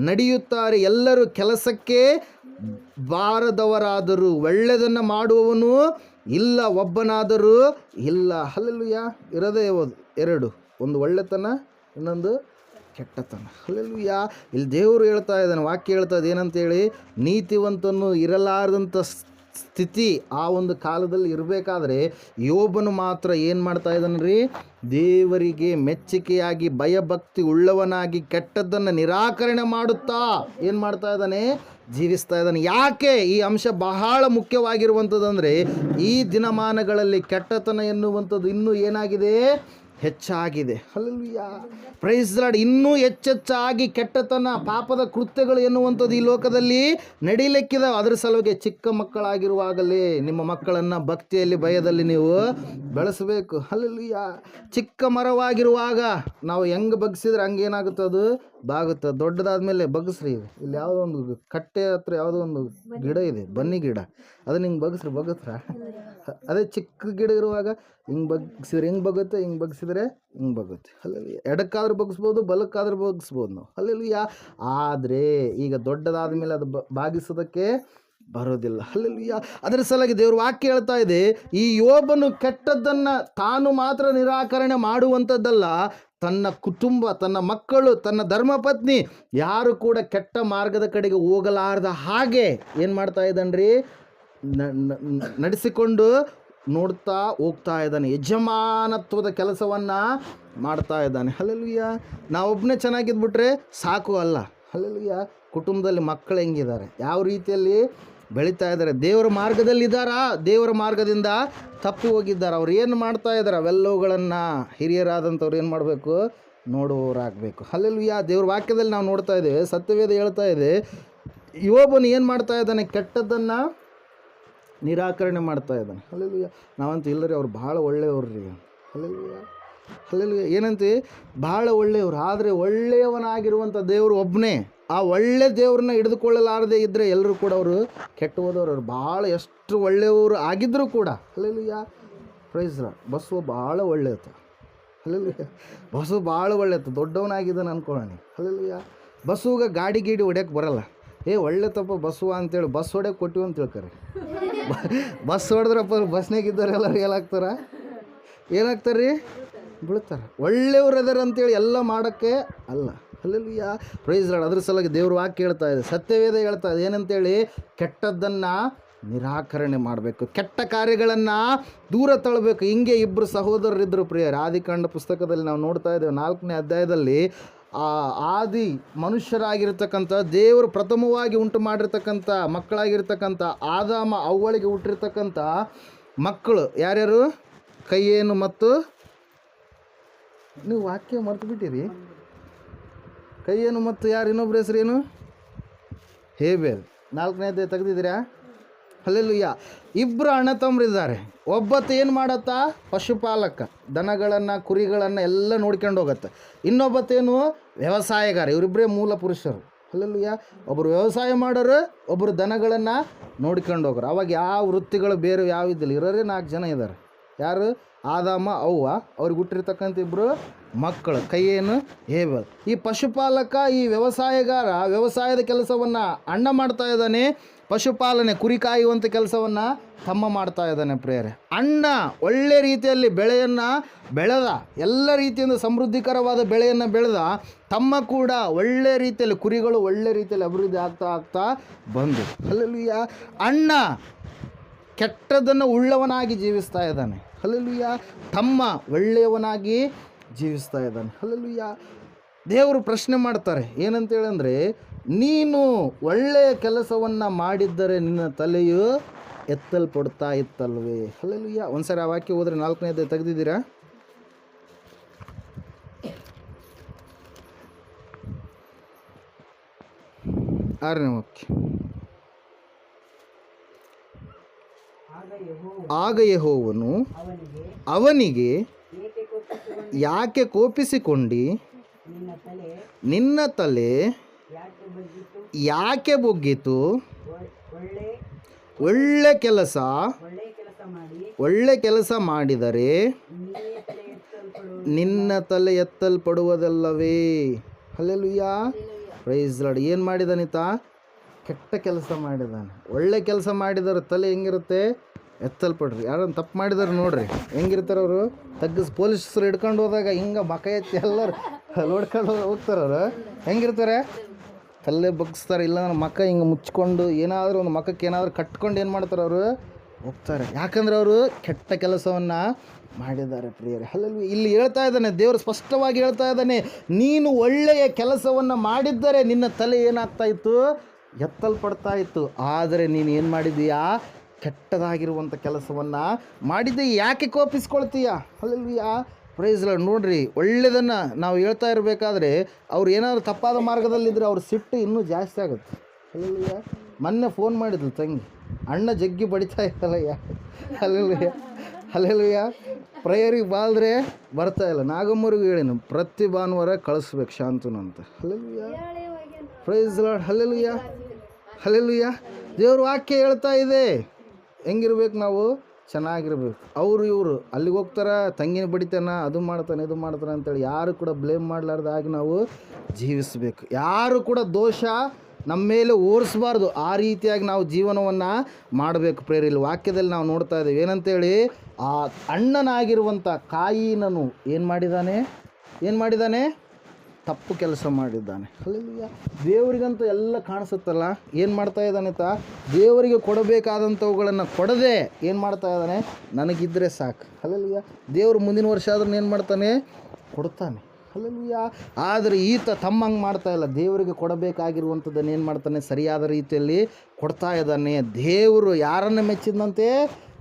ನಡೆಯುತ್ತಾರೆ. ಎಲ್ಲರೂ ಕೆಲಸಕ್ಕೆ ಬಾರದವರಾದರೂ, ಒಳ್ಳೆಯದನ್ನು ಮಾಡುವವನು ಇಲ್ಲ, ಒಬ್ಬನಾದರೂ ಇಲ್ಲ. ಹಲ್ಲೆಲೂಯಾ. ಇರೋದೇ ಎರಡು, ಒಂದು ಒಳ್ಳೆತನ, ಇನ್ನೊಂದು ಕೆಟ್ಟತನ. ಹಲ್ಲೆಲೂಯಾ. ಇಲ್ಲಿ ದೇವರು ಹೇಳ್ತಾ ಇದ್ದಾನೆ, ವಾಕ್ಯ ಹೇಳ್ತಾ ಇದೆ ಏನಂತೇಳಿ, ನೀತಿವಂತನು ಇರಲಾರದಂಥ ಸ್ಥಿತಿ ಆ ಒಂದು ಕಾಲದಲ್ಲಿ ಇರಬೇಕಾದ್ರೆ ಯೋಬನು ಮಾತ್ರ ಏನು ಮಾಡ್ತಾ ಇದ್ದಾನೆ ರೀ? ದೇವರಿಗೆ ಮೆಚ್ಚುಗೆಯಾಗಿ ಭಯಭಕ್ತಿ ಉಳ್ಳವನಾಗಿ ಕೆಟ್ಟದ್ದನ್ನು ನಿರಾಕರಣೆ ಮಾಡುತ್ತಾ ಏನು ಮಾಡ್ತಾ ಇದ್ದಾನೆ? ಜೀವಿಸ್ತಾ ಇದ್ದಾನೆ. ಯಾಕೆ ಈ ಅಂಶ ಬಹಳ ಮುಖ್ಯವಾಗಿರುವಂಥದ್ದಂದರೆ, ಈ ದಿನಮಾನಗಳಲ್ಲಿ ಕೆಟ್ಟತನ ಎನ್ನುವಂಥದ್ದು ಇನ್ನೂ ಏನಾಗಿದೆ? ಹೆಚ್ಚಾಗಿದೆ. ಹಲ್ಲೆಲೂಯಾ. Praise the lord. ಇನ್ನೂ ಹೆಚ್ಚೆಚ್ಚಾಗಿ ಕೆಟ್ಟತನ, ಪಾಪದ ಕೃತ್ಯಗಳು ಎನ್ನುವಂಥದ್ದು ಈ ಲೋಕದಲ್ಲಿ ನಡೀಲಿಕ್ಕಿದೆ. ಅದರ ಸಲುವಾಗಿ ಚಿಕ್ಕ ಮಕ್ಕಳಾಗಿರುವಾಗಲೇ ನಿಮ್ಮ ಮಕ್ಕಳನ್ನು ಭಕ್ತಿಯಲ್ಲಿ, ಭಯದಲ್ಲಿ ನೀವು ಬೆಳೆಸಬೇಕು. ಹಲ್ಲೆಲೂಯಾ. ಚಿಕ್ಕ ಮರವಾಗಿರುವಾಗ ನಾವು ಹೆಂಗೆ ಬಗ್ಸಿದ್ರೆ ಹಂಗೆ ಏನಾಗುತ್ತೆ? ಅದು ಬಾಗುತ್ತೆ. ದೊಡ್ಡದಾದ್ಮೇಲೆ ಬಗ್ಸ್ರಿ. ಇಲ್ಲಿ ಯಾವುದೋ ಒಂದು ಕಟ್ಟೆ ಹತ್ರ ಯಾವುದೋ ಒಂದು ಗಿಡ ಇದೆ, ಬನ್ನಿ ಗಿಡ, ಅದನ್ನ ಹಿಂಗೆ ಬಗ್ಸ್ರ. ಅದೇ ಚಿಕ್ಕ ಗಿಡ ಇರುವಾಗ ಹಿಂಗೆ ಬಗ್ಸಿದ್ರೆ ಹಿಂಗೆ ಬಗುತ್ತೆ, ಹಿಂಗೆ ಬಗ್ಸಿದ್ರೆ ಹಿಂಗೆ ಬಗುತ್ತೆ. ಹಲ್ಲೆಲೂಯಾ. ಎಡಕ್ಕಾದ್ರೂ ಬಗ್ಸ್ಬೋದು, ಬಲಕ್ಕಾದ್ರೂ ಬಗ್ಸ್ಬೋದು ನಾವು. ಹಲ್ಲೆಲೂಯಾ. ಆದರೆ ಈಗ ದೊಡ್ಡದಾದ ಮೇಲೆ ಅದು ಬಾಗಿಸೋದಕ್ಕೆ ಬರೋದಿಲ್ಲ. ಹಲ್ಲೆಲೂಯಾ. ಅದರ ಸಲುವಾಗಿ ದೇವ್ರ ವಾಕ್ಯ ಹೇಳ್ತಾ ಇದೆ, ಈ ಯೋಬನು ಕೆಟ್ಟದ್ದನ್ನು ತಾನು ಮಾತ್ರ ನಿರಾಕರಣೆ ಮಾಡುವಂಥದ್ದಲ್ಲ, ತನ್ನ ಕುಟುಂಬ, ತನ್ನ ಮಕ್ಕಳು, ತನ್ನ ಧರ್ಮಪತ್ನಿ ಯಾರು ಕೂಡ ಕೆಟ್ಟ ಮಾರ್ಗದ ಕಡೆಗೆ ಹೋಗಲಾರ್ದ ಹಾಗೆ ಏನು ಮಾಡ್ತಾ ಇದ್ದಾನ್ರಿ? ನಡೆಸಿಕೊಂಡು ನೋಡ್ತಾ ಹೋಗ್ತಾ ಇದ್ದಾನೆ. ಯಜಮಾನತ್ವದ ಕೆಲಸವನ್ನು ಮಾಡ್ತಾ ಇದ್ದಾನೆ. ಹಲ್ಲೆಲೂಯಾ. ನಾವೊಬ್ಬನೇ ಚೆನ್ನಾಗಿದ್ಬಿಟ್ರೆ ಸಾಕು ಅಲ್ಲ. ಹಲ್ಲೆಲೂಯಾ. ಕುಟುಂಬದಲ್ಲಿ ಮಕ್ಕಳು ಹೆಂಗಿದ್ದಾರೆ, ಯಾವ ರೀತಿಯಲ್ಲಿ ಬೆಳೀತಾ ಇದ್ದಾರೆ, ದೇವರ ಮಾರ್ಗದಲ್ಲಿದ್ದಾರಾ, ದೇವರ ಮಾರ್ಗದಿಂದ ತಪ್ಪಿ ಹೋಗಿದ್ದಾರೆ, ಅವ್ರು ಏನು ಮಾಡ್ತಾ ಇದ್ದಾರೆ, ಅವೆಲ್ಲವುಗಳನ್ನು ಹಿರಿಯರಾದಂಥವ್ರು ಏನು ಮಾಡಬೇಕು? ನೋಡುವವರಾಗಬೇಕು. ಹಲ್ಲೆಲೂಯಾ. ದೇವ್ರ ವಾಕ್ಯದಲ್ಲಿ ನಾವು ನೋಡ್ತಾ ಇದ್ದೇವೆ, ಸತ್ಯವೇದ ಹೇಳ್ತಾ ಇದೆ, ಯೋಬನು ಏನು ಮಾಡ್ತಾ ಇದ್ದಾನೆ? ಕೆಟ್ಟದ್ದನ್ನು ನಿರಾಕರಣೆ ಮಾಡ್ತಾ ಇದ್ದಾನೆ. ಹಲ್ಲೆಲೂಯಾ. ನಾವಂತೂ ಇಲ್ಲರಿ ಅವ್ರು ಭಾಳ ಒಳ್ಳೆಯವ್ರು ರೀ. ಹಲ್ಲೆಲೂಯಾ. ಹಲ್ಲೆಲೂಯಾ. ಏನಂತ ಭಾಳ ಒಳ್ಳೆಯವರು. ಆದರೆ ಒಳ್ಳೆಯವನಾಗಿರುವಂಥ ದೇವರು ಒಬ್ಬನೇ. ಆ ಒಳ್ಳೆ ದೇವ್ರನ್ನ ಹಿಡಿದುಕೊಳ್ಳಲಾರದೆ ಇದ್ದರೆ ಎಲ್ಲರೂ ಕೂಡ ಅವರು ಕೆಟ್ಟು ಹೋದವರು. ಅವರು ಭಾಳ ಎಷ್ಟು ಒಳ್ಳೆಯವರು ಆಗಿದ್ದರೂ ಕೂಡ ಹಲ್ಲೆಲೂಯಾ ಪ್ರೈಸ್ ಲಾರ್ಡ್. ಬಸವ ಭಾಳ ಒಳ್ಳೆಯತ ಹಲ್ಲೆಲೂಯಾ. ಬಸವ ಭಾಳ ಒಳ್ಳೆಯತ, ದೊಡ್ಡವನಾಗಿದ್ದಾನೆ ಅನ್ಕೊಳ್ಳೋಣ ಹಲ್ಲೆಲೂಯಾ. ಬಸ್ಸುಗೆ ಗಾಡಿ ಗೀಡಿ ಹೊಡ್ಯಕ್ಕೆ ಬರಲ್ಲ. ಒಳ್ಳೆ ತಪ್ಪ ಬಸ್ವ ಅಂತೇಳಿ ಬಸ್ ಹೊಡ್ಯಕ್ಕೆ ಕೊಟ್ಟಿವಿ ಅಂತ ಹೇಳ್ತಾರೆ. ಬಸ್ ಹೊಡೆದ್ರಪ್ಪ ಬಸ್ನಾಗ ಇದ್ದಾರೆ ಎಲ್ಲರೂ ಏನಾಗ್ತಾರೆ ರೀ? ಬೀಳ್ತಾರೆ. ಒಳ್ಳೆಯವ್ರು ಅದಾರ ಅಂತೇಳಿ ಎಲ್ಲ ಮಾಡೋಕ್ಕೆ ಅಲ್ಲ. Hallelujah praise lord. ಅದ್ರ ಸಲುವಾಗಿ ದೇವ್ರ ವಾಕ್ಯ ಹೇಳ್ತಾ ಇದೆ, ಸತ್ಯವೇದ ಹೇಳ್ತಾ ಇದೆ ಏನಂತೇಳಿ, ಕೆಟ್ಟದ್ದನ್ನು ನಿರಾಕರಣೆ ಮಾಡಬೇಕು, ಕೆಟ್ಟ ಕಾರ್ಯಗಳನ್ನು ದೂರ ತಳ್ಳಬೇಕು. ಹಿಂಗೆ ಇಬ್ಬರು ಸಹೋದರರಿದ್ದರು ಪ್ರಿಯರು. ಆದಿಕಾಂಡ ಪುಸ್ತಕದಲ್ಲಿ ನಾವು ನೋಡ್ತಾ ಇದ್ದೇವೆ 4ನೇ ಅಧ್ಯಾಯದಲ್ಲಿ ಆದಿ ಮನುಷ್ಯರಾಗಿರ್ತಕ್ಕಂಥ ದೇವರು ಪ್ರಥಮವಾಗಿ ಉಂಟು ಮಾಡಿರ್ತಕ್ಕಂಥ ಮಕ್ಕಳಾಗಿರ್ತಕ್ಕಂಥ ಆದಾಮ ಅವ್ವಳಿಗೆ ಹುಟ್ಟಿರ್ತಕ್ಕಂಥ ಮಕ್ಕಳು ಯಾರ್ಯಾರು? ಕೈಯೇನು ಮತ್ತು ನೀವು ವಾಕ್ಯ ಮರ್ತು ಬಿಟ್ಟಿರಿ. ಕೈಯೇನು ಮತ್ತು ಯಾರು ಇನ್ನೊಬ್ರ ಹೆಸರೇನು? ಹೇಬೇಲ್. 4ನೇ ಅಧ್ಯಾಯ ತೆಗೆದಿದ್ದೀರಾ? ಹಲ್ಲೆಲೂಯಾ. ಇಬ್ಬರು ಅಣ್ಣ ತಮ್ಮರಿದ್ದಾರೆ. ಒಬ್ಬತ್ತು ಏನು ಮಾಡತ್ತಾ? ಪಶುಪಾಲಕ, ದನಗಳನ್ನು ಕುರಿಗಳನ್ನು ಎಲ್ಲ ನೋಡ್ಕೊಂಡು ಹೋಗತ್ತೆ. ಇನ್ನೊಬ್ಬತ್ತೇನು? ವ್ಯವಸಾಯಗಾರ. ಇವರಿಬ್ಬರೇ ಮೂಲ ಪುರುಷರು. ಹಲ್ಲೆಲೂಯಾ. ಒಬ್ಬರು ವ್ಯವಸಾಯ ಮಾಡೋರು, ಒಬ್ಬರು ದನಗಳನ್ನು ನೋಡ್ಕೊಂಡು ಹೋಗೋರು. ಅವಾಗ ಯಾವ ವೃತ್ತಿಗಳು ಬೇರೆ ಯಾವ ಇದ್ದಿಲ್ಲ, ಇರೋರೇ 4 ಜನ ಇದ್ದಾರೆ. ಯಾರು? ಆದಾಮ ಅವ್ವ, ಅವ್ರಿಗೆ ಹುಟ್ಟಿರ್ತಕ್ಕಂಥ ಇಬ್ಬರು ಮಕ್ಕಳು ಕೈಯೇನು ಹೇಬಲ್. ಈ ಪಶುಪಾಲಕ, ಈ ವ್ಯವಸಾಯಗಾರ ವ್ಯವಸಾಯದ ಕೆಲಸವನ್ನು ಅಣ್ಣ ಮಾಡ್ತಾ ಇದ್ದಾನೆ, ಪಶುಪಾಲನೆ ಕುರಿ ಕಾಯುವಂಥ ಕೆಲಸವನ್ನು ತಮ್ಮ ಮಾಡ್ತಾ ಇದ್ದಾನೆ ಪ್ರೇರೆ. ಅಣ್ಣ ಒಳ್ಳೆ ರೀತಿಯಲ್ಲಿ ಬೆಳೆಯನ್ನು ಬೆಳೆದ, ಎಲ್ಲ ರೀತಿಯಿಂದ ಸಮೃದ್ಧಿಕರವಾದ ಬೆಳೆಯನ್ನು ಬೆಳೆದ, ತಮ್ಮ ಕೂಡ ಒಳ್ಳೆ ರೀತಿಯಲ್ಲಿ ಕುರಿಗಳು ಒಳ್ಳೆ ರೀತಿಯಲ್ಲಿ ಅಭಿವೃದ್ಧಿ ಆಗ್ತಾ ಬಂದು ಹಲ್ಲೆಲೂಯಾ. ಅಣ್ಣ ಕೆಟ್ಟದನ್ನು ಉಳ್ಳವನಾಗಿ ಜೀವಿಸ್ತಾ ಇದ್ದಾನೆ. ಹಲ್ಲೆಲೂಯಾ. ತಮ್ಮ ಒಳ್ಳೆಯವನಾಗಿ ಜೀವಿಸ್ತಾ ಇದ್ದಾನೆ. ಹಲ್ಲೆಲೂಯಾ. ದೇವರು ಪ್ರಶ್ನೆ ಮಾಡ್ತಾರೆ ಏನಂತೇಳಿ ಅಂದರೆ, ನೀನು ಒಳ್ಳೆಯ ಕೆಲಸವನ್ನು ಮಾಡಿದ್ದರೆ ನಿನ್ನ ತಲೆಯು ಎತ್ತಲ್ಪಡ್ತಾ ಇತ್ತಲ್ವೇ? ಹಲ್ಲೆಲೂಯಾ. ಒಂದ್ಸರಿ ಆ ವಾಕ್ಯ ಹೋದರೆ 4ನೇ ಅಧ್ಯಾಯ ತೆಗೆದಿದ್ದೀರಾ? ಆರನೇ ವಾಕ್ಯ. ಆಗ ಯೆಹೋವನು ಅವನಿಗೆ, ಯಾಕೆ ಕೋಪಿಸಿಕೊಂಡಿ? ನಿನ್ನ ತಲೆ ಯಾಕೆ ಬೊಗ್ಗಿತು? ಒಳ್ಳೆ ಕೆಲಸ ಮಾಡಿದರೆ ನಿನ್ನ ತಲೆ ಎತ್ತಲ್ಪಡುವುದಲ್ಲವೇ? Hallelujah praise lord. ಏನು ಮಾಡಿದಾನಿತ? ಕೆಟ್ಟ ಕೆಲಸ ಮಾಡಿದಾನೆ. ಒಳ್ಳೆ ಕೆಲಸ ಮಾಡಿದವ್ರ ತಲೆ ಹೆಂಗಿರುತ್ತೆ? ಎತ್ತಲ್ಪಡ್ರಿ. ಯಾರನ್ನು ತಪ್ಪು ಮಾಡಿದಾರೆ ನೋಡ್ರಿ ಹೆಂಗಿರ್ತಾರೆ ಅವರು? ಪೊಲೀಸರು ಹಿಡ್ಕೊಂಡು ಹೋದಾಗ ಹಿಂಗೆ ಮಕ ಎತ್ತಿ ಎಲ್ಲರೂ ನೋಡ್ಕೊಂಡು ಹೋಗ್ತಾರೆ. ಅವರು ಹೆಂಗಿರ್ತಾರೆ? ತಲೆ ಬಗ್ಸ್ತಾರೆ, ಇಲ್ಲ ಮಕ ಹಿಂಗೆ ಮುಚ್ಕೊಂಡು ಏನಾದರೂ ಒಂದು ಮಕಕ್ಕೆ ಏನಾದರೂ ಕಟ್ಕೊಂಡು ಏನು ಮಾಡ್ತಾರೆ ಅವರು? ಹೋಗ್ತಾರೆ. ಯಾಕಂದ್ರೆ ಅವರು ಕೆಟ್ಟ ಕೆಲಸವನ್ನು ಮಾಡಿದ್ದಾರೆ ಪ್ರಿಯರೇ. ಹಲ್ಲೆಲೂಯಾ. ಇಲ್ಲಿ ಹೇಳ್ತಾ ಇದ್ದಾನೆ, ದೇವರು ಸ್ಪಷ್ಟವಾಗಿ ಹೇಳ್ತಾ ಇದ್ದಾನೆ, ನೀನು ಒಳ್ಳೆಯ ಕೆಲಸವನ್ನು ಮಾಡಿದ್ದರೆ ನಿನ್ನ ತಲೆ ಏನಾಗ್ತಾ ಇತ್ತು? ಎತ್ತಲ್ಪಡ್ತಾ ಇತ್ತು. ಆದರೆ ನೀನು ಏನು ಮಾಡಿದ್ದೀಯಾ? ಕೆಟ್ಟದಾಗಿರುವಂಥ ಕೆಲಸವನ್ನು ಮಾಡಿದ್ದೆ. ಯಾಕೆ ಕೋಪಿಸ್ಕೊಳ್ತೀಯ? Hallelujah praise lord. ನೋಡ್ರಿ, ಒಳ್ಳೆಯದನ್ನು ನಾವು ಹೇಳ್ತಾ ಇರಬೇಕಾದ್ರೆ ಅವ್ರು ಏನಾದರೂ ತಪ್ಪಾದ ಮಾರ್ಗದಲ್ಲಿದ್ದರೆ ಅವ್ರ ಸಿಟ್ಟು ಇನ್ನೂ ಜಾಸ್ತಿ ಆಗುತ್ತೆ. ಹಲ್ಲೆಲೂಯಾ. ಮೊನ್ನೆ ಫೋನ್ ಮಾಡಿದ್ಲು ತಂಗಿ, ಅಣ್ಣ ಜಗ್ಗಿ ಬಡಿತಾ ಇತ್ತಲ್ಲಯ್ಯ. Hallelujah hallelujah. ಪ್ರೇಯರಿಗೆ ಬಾಲ್ದ್ರೆ ಬರ್ತಾ ಇಲ್ಲ. ನಾಗಮ್ಮವ್ರಿಗೂ ಹೇಳಿನು, ಪ್ರತಿ ಭಾನುವಾರ ಕಳಿಸ್ಬೇಕು ಶಾಂತನು ಅಂತ. Hallelujah praise lord. Hallelujah hallelujah. ದೇವ್ರ ವಾಕ್ಯ ಹೇಳ್ತಾ ಇದೆ ಹೆಂಗಿರ್ಬೇಕು ನಾವು? ಚೆನ್ನಾಗಿರ್ಬೇಕು. ಇವರು ಅಲ್ಲಿಗೆ ಹೋಗ್ತಾರೆ, ತಂಗಿನ ಬಡಿತಾನ, ಅದು ಮಾಡ್ತಾನೆ ಇದು ಮಾಡ್ತಾನೆ ಅಂತೇಳಿ ಯಾರು ಕೂಡ ಬ್ಲೇಮ್ ಮಾಡಲಾರ್ದಾಗಿ ನಾವು ಜೀವಿಸಬೇಕು. ಯಾರು ಕೂಡ ದೋಷ ನಮ್ಮ ಮೇಲೆ ಓಡಿಸ್ಬಾರ್ದು. ಆ ರೀತಿಯಾಗಿ ನಾವು ಜೀವನವನ್ನು ಮಾಡಬೇಕು ಪ್ರೇರಿ. ಇಲ್ಲಿ ವಾಕ್ಯದಲ್ಲಿ ನಾವು ನೋಡ್ತಾ ಇದ್ದೇವೆ ಏನಂತೇಳಿ, ಆ ಅಣ್ಣನಾಗಿರುವಂಥ ಕಾಯಿನನು ಏನು ಮಾಡಿದ್ದಾನೆ? ತಪ್ಪು ಕೆಲಸ ಮಾಡಿದ್ದಾನೆ. ಹಲ್ಲೆಲೂಯಾ. ದೇವರಿಗಂತೂ ಎಲ್ಲ ಕಾಣಿಸುತ್ತಲ್ಲ, ಏನು ಮಾಡ್ತಾ ಇದ್ದಾನೆ? ದೇವರಿಗೆ ಕೊಡಬೇಕಾದಂಥವುಗಳನ್ನು ಕೊಡದೆ ಏನು ಮಾಡ್ತಾ ಇದ್ದಾನೆ? ನನಗಿದ್ದರೆ ಸಾಕು. ಹಲ್ಲೆಲೂಯಾ. ದೇವರು ಮುಂದಿನ ವರ್ಷ ಆದ್ರೂ ಏನು ಮಾಡ್ತಾನೆ? ಕೊಡ್ತಾನೆ. ಹಲ್ಲೆಲೂಯಾ. ಆದರೆ ಈತ ತಮ್ಮಂಗೆ ಮಾಡ್ತಾ ಇಲ್ಲ. ದೇವರಿಗೆ ಕೊಡಬೇಕಾಗಿರುವಂಥದ್ದನ್ನು ಏನು ಮಾಡ್ತಾನೆ? ಸರಿಯಾದ ರೀತಿಯಲ್ಲಿ ಕೊಡ್ತಾ ಇದ್ದಾನೆ. ದೇವರು ಯಾರನ್ನು ಮೆಚ್ಚಿದಂತೆ?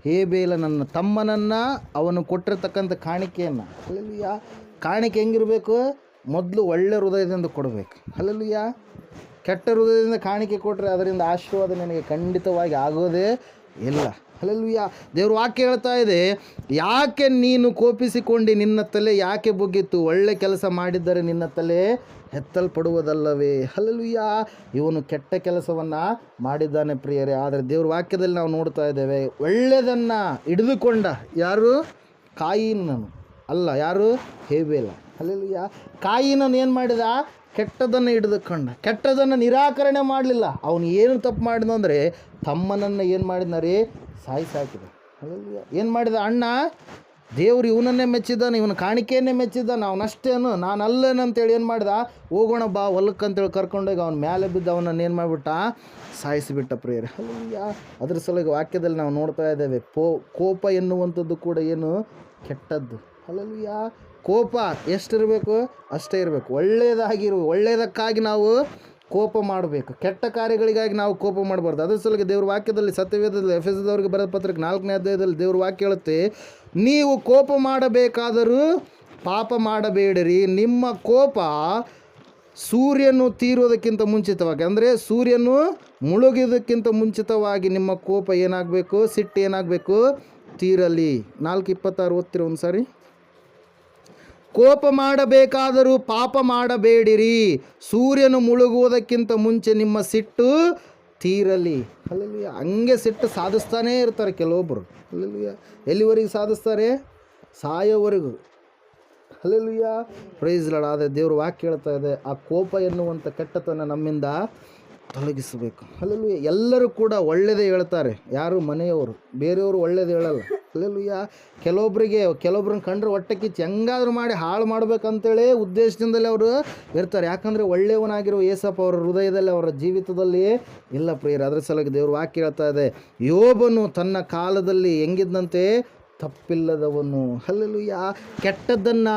ಹೇಬೇಲ ನನ್ನ ತಮ್ಮನನ್ನು, ಅವನು ಕೊಟ್ಟಿರ್ತಕ್ಕಂಥ ಕಾಣಿಕೆಯನ್ನು. ಹಲ್ಲೆಲೂಯಾ. ಕಾಣಿಕೆ ಹೆಂಗಿರಬೇಕು? ಮೊದಲು ಒಳ್ಳೆ ಹೃದಯದಿಂದ ಕೊಡಬೇಕು. ಹಲ್ಲೆಲೂಯಾ ಕೆಟ್ಟ ಹೃದಯದಿಂದ ಕಾಣಿಕೆ ಕೊಟ್ಟರೆ ಅದರಿಂದ ಆಶೀರ್ವಾದ ನಿನಗೆ ಖಂಡಿತವಾಗಿ ಆಗೋದೇ ಇಲ್ಲ. ಹಲ್ಲೆಲೂಯ. ದೇವ್ರ ವಾಕ್ಯ ಹೇಳ್ತಾ ಇದೆ, ಯಾಕೆ ನೀನು ಕೋಪಿಸಿಕೊಂಡು ನಿನ್ನ ತಲೆ ಯಾಕೆ ಬೊಗ್ಗಿತ್ತು? ಒಳ್ಳೆ ಕೆಲಸ ಮಾಡಿದ್ದರೆ ನಿನ್ನ ತಲೆ ಎತ್ತಲ್ಪಡುವುದಲ್ಲವೇ? ಹಲ್ಲೆಲೂಯ. ಇವನು ಕೆಟ್ಟ ಕೆಲಸವನ್ನು ಮಾಡಿದ್ದಾನೆ ಪ್ರಿಯರೇ. ಆದರೆ ದೇವ್ರ ವಾಕ್ಯದಲ್ಲಿ ನಾವು ನೋಡ್ತಾ ಇದ್ದೇವೆ, ಒಳ್ಳೆಯದನ್ನು ಹಿಡಿದುಕೊಂಡ ಯಾರು? ಕಾಯಿನನು ಅಲ್ಲ, ಯಾರು? ಹೇಬೇಲ. ಹಲ್ಲೆಲೂಯ. ಕಾಯಿನನು ಏನು ಮಾಡಿದ? ಕೆಟ್ಟದನ್ನು ಹಿಡಿದುಕೊಂಡ, ಕೆಟ್ಟದನ್ನು ನಿರಾಕರಣೆ ಮಾಡಲಿಲ್ಲ. ಅವನು ಏನು ತಪ್ಪು ಮಾಡಿದ ಅಂದರೆ ತಮ್ಮನನ್ನು ಏನು ಮಾಡಿದ ರೀ? ಸಾಯಿಸಾಕಿದ. ಹಲ್ಲೆಲೂಯ. ಏನು ಮಾಡಿದ? ಅಣ್ಣ ದೇವ್ರು ಇವನನ್ನೇ ಮೆಚ್ಚಿದ್ದಾನೆ, ಇವನ ಕಾಣಿಕೆಯನ್ನೇ ಮೆಚ್ಚಿದ್ದಾನೆ, ಅವನಷ್ಟೇನು ನಾನು ಅಲ್ಲೇನಂತೇಳಿ ಏನು ಮಾಡ್ದ? ಹೋಗೋಣ ಬಾ ಹೊಲಕ್ಕಂತೇಳಿ ಕರ್ಕೊಂಡೋಗಿ ಅವನ ಮೇಲೆ ಬಿದ್ದು ಅವನನ್ನು ಏನು ಮಾಡಿಬಿಟ್ಟ? ಸಾಯಿಸಿಬಿಟ್ಟ ಪ್ರಿಯರೇ. ಹಲ್ಲೆಲೂಯ. ಅದ್ರ ಸಲುವಾಗಿ ವಾಕ್ಯದಲ್ಲಿ ನಾವು ನೋಡ್ತಾ ಇದ್ದೇವೆ, ಕೋಪ ಎನ್ನುವಂಥದ್ದು ಕೂಡ ಏನು? ಕೆಟ್ಟದ್ದು. ಹಲ್ಲೆಲೂಯ. ಕೋಪ ಎಷ್ಟಿರಬೇಕು? ಅಷ್ಟೇ ಇರಬೇಕು. ಒಳ್ಳೆಯದಕ್ಕಾಗಿ ನಾವು ಕೋಪ ಮಾಡಬೇಕು, ಕೆಟ್ಟ ಕಾರ್ಯಗಳಿಗಾಗಿ ನಾವು ಕೋಪ ಮಾಡಬಾರ್ದು. ಅದ್ರ ಸಲುವಾಗಿ ದೇವ್ರ ವಾಕ್ಯದಲ್ಲಿ, ಸತ್ಯವೇದದಲ್ಲಿ ಎಫೆಸದವರಿಗೆ ಬರೆದ ಪತ್ರಕ್ಕೆ 4ನೇ ಅಧ್ಯಾಯದಲ್ಲಿ ದೇವ್ರ ವಾಕ್ಯ ಹೇಳುತ್ತೆ, ನೀವು ಕೋಪ ಮಾಡಬೇಕಾದರೂ ಪಾಪ ಮಾಡಬೇಡಿರಿ, ನಿಮ್ಮ ಕೋಪ ಸೂರ್ಯನು ತೀರೋದಕ್ಕಿಂತ ಮುಂಚಿತವಾಗಿ, ಅಂದರೆ ಸೂರ್ಯನು ಮುಳುಗೋದಕ್ಕಿಂತ ಮುಂಚಿತವಾಗಿ ನಿಮ್ಮ ಕೋಪ ಏನಾಗಬೇಕು? ಸಿಟ್ಟು ಏನಾಗಬೇಕು? ತೀರಲಿ. 4:26 ಓದ್ತಿರೋ ಒಂದು ಸಾರಿ. ಕೋಪ ಮಾಡಬೇಕಾದರೂ ಪಾಪ ಮಾಡಬೇಡಿರಿ, ಸೂರ್ಯನು ಮುಳುಗುವುದಕ್ಕಿಂತ ಮುಂಚೆ ನಿಮ್ಮ ಸಿಟ್ಟು ತೀರಲಿ. ಹಲ್ಲೆಲೂಯ. ಹಂಗೆ ಸಿಟ್ಟು ಸಾಧಿಸ್ತಾನೇ ಇರ್ತಾರೆ ಕೆಲವೊಬ್ಬರು. ಹಲ್ಲೆಲೂಯ. ಎಲ್ಲಿವರೆಗೆ ಸಾಧಿಸ್ತಾರೆ? ಸಾಯೋವರೆಗೂ. ಹಲ್ಲೆಲೂಯ. Praise lord. ಆದರೆ ದೇವ್ರ ವಾಕ್ಯ ಹೇಳ್ತಾ ಇದೆ, ಆ ಕೋಪ ಎನ್ನುವಂಥ ಕೆಟ್ಟತನ ನಮ್ಮಿಂದ ತೊಲಗಿಸಬೇಕು. ಹಲ್ಲೆಲೂಯ. ಎಲ್ಲರೂ ಕೂಡ ಒಳ್ಳೆಯದೇ ಹೇಳ್ತಾರೆ, ಯಾರು? ಮನೆಯವರು. ಬೇರೆಯವರು ಒಳ್ಳೇದು ಹೇಳಲ್ಲ. ಹಲ್ಲೆಲೂಯ. ಕೆಲವೊಬ್ರನ್ನ ಕಂಡ್ರೆ ಹೊಟ್ಟೆ ಕಿಚ್ಚು ಹೆಂಗಾದ್ರೂ ಮಾಡಿ ಹಾಳು ಮಾಡ್ಬೇಕಂತೇಳಿ ಉದ್ದೇಶದಿಂದಲೇ ಅವರು ಇರ್ತಾರೆ. ಯಾಕಂದರೆ ಒಳ್ಳೆಯವನಾಗಿರೋ ಯೇಸಪ್ಪ ಅವರ ಹೃದಯದಲ್ಲಿ, ಅವರ ಜೀವಿತದಲ್ಲಿ ಇಲ್ಲ ಪ್ರಿಯರೇ. ಅದರ ಸಲುವಾಗಿ ದೇವ್ರ ವಾಕ್ಯ ಹೇಳ್ತಾ ಇದೆ, ಯೋಬನು ತನ್ನ ಕಾಲದಲ್ಲಿ ಹೆಂಗಿದ್ದಂತೆ? ತಪ್ಪಿಲ್ಲದವನು. ಹಲ್ಲೆಲೂಯ. ಕೆಟ್ಟದ್ದನ್ನು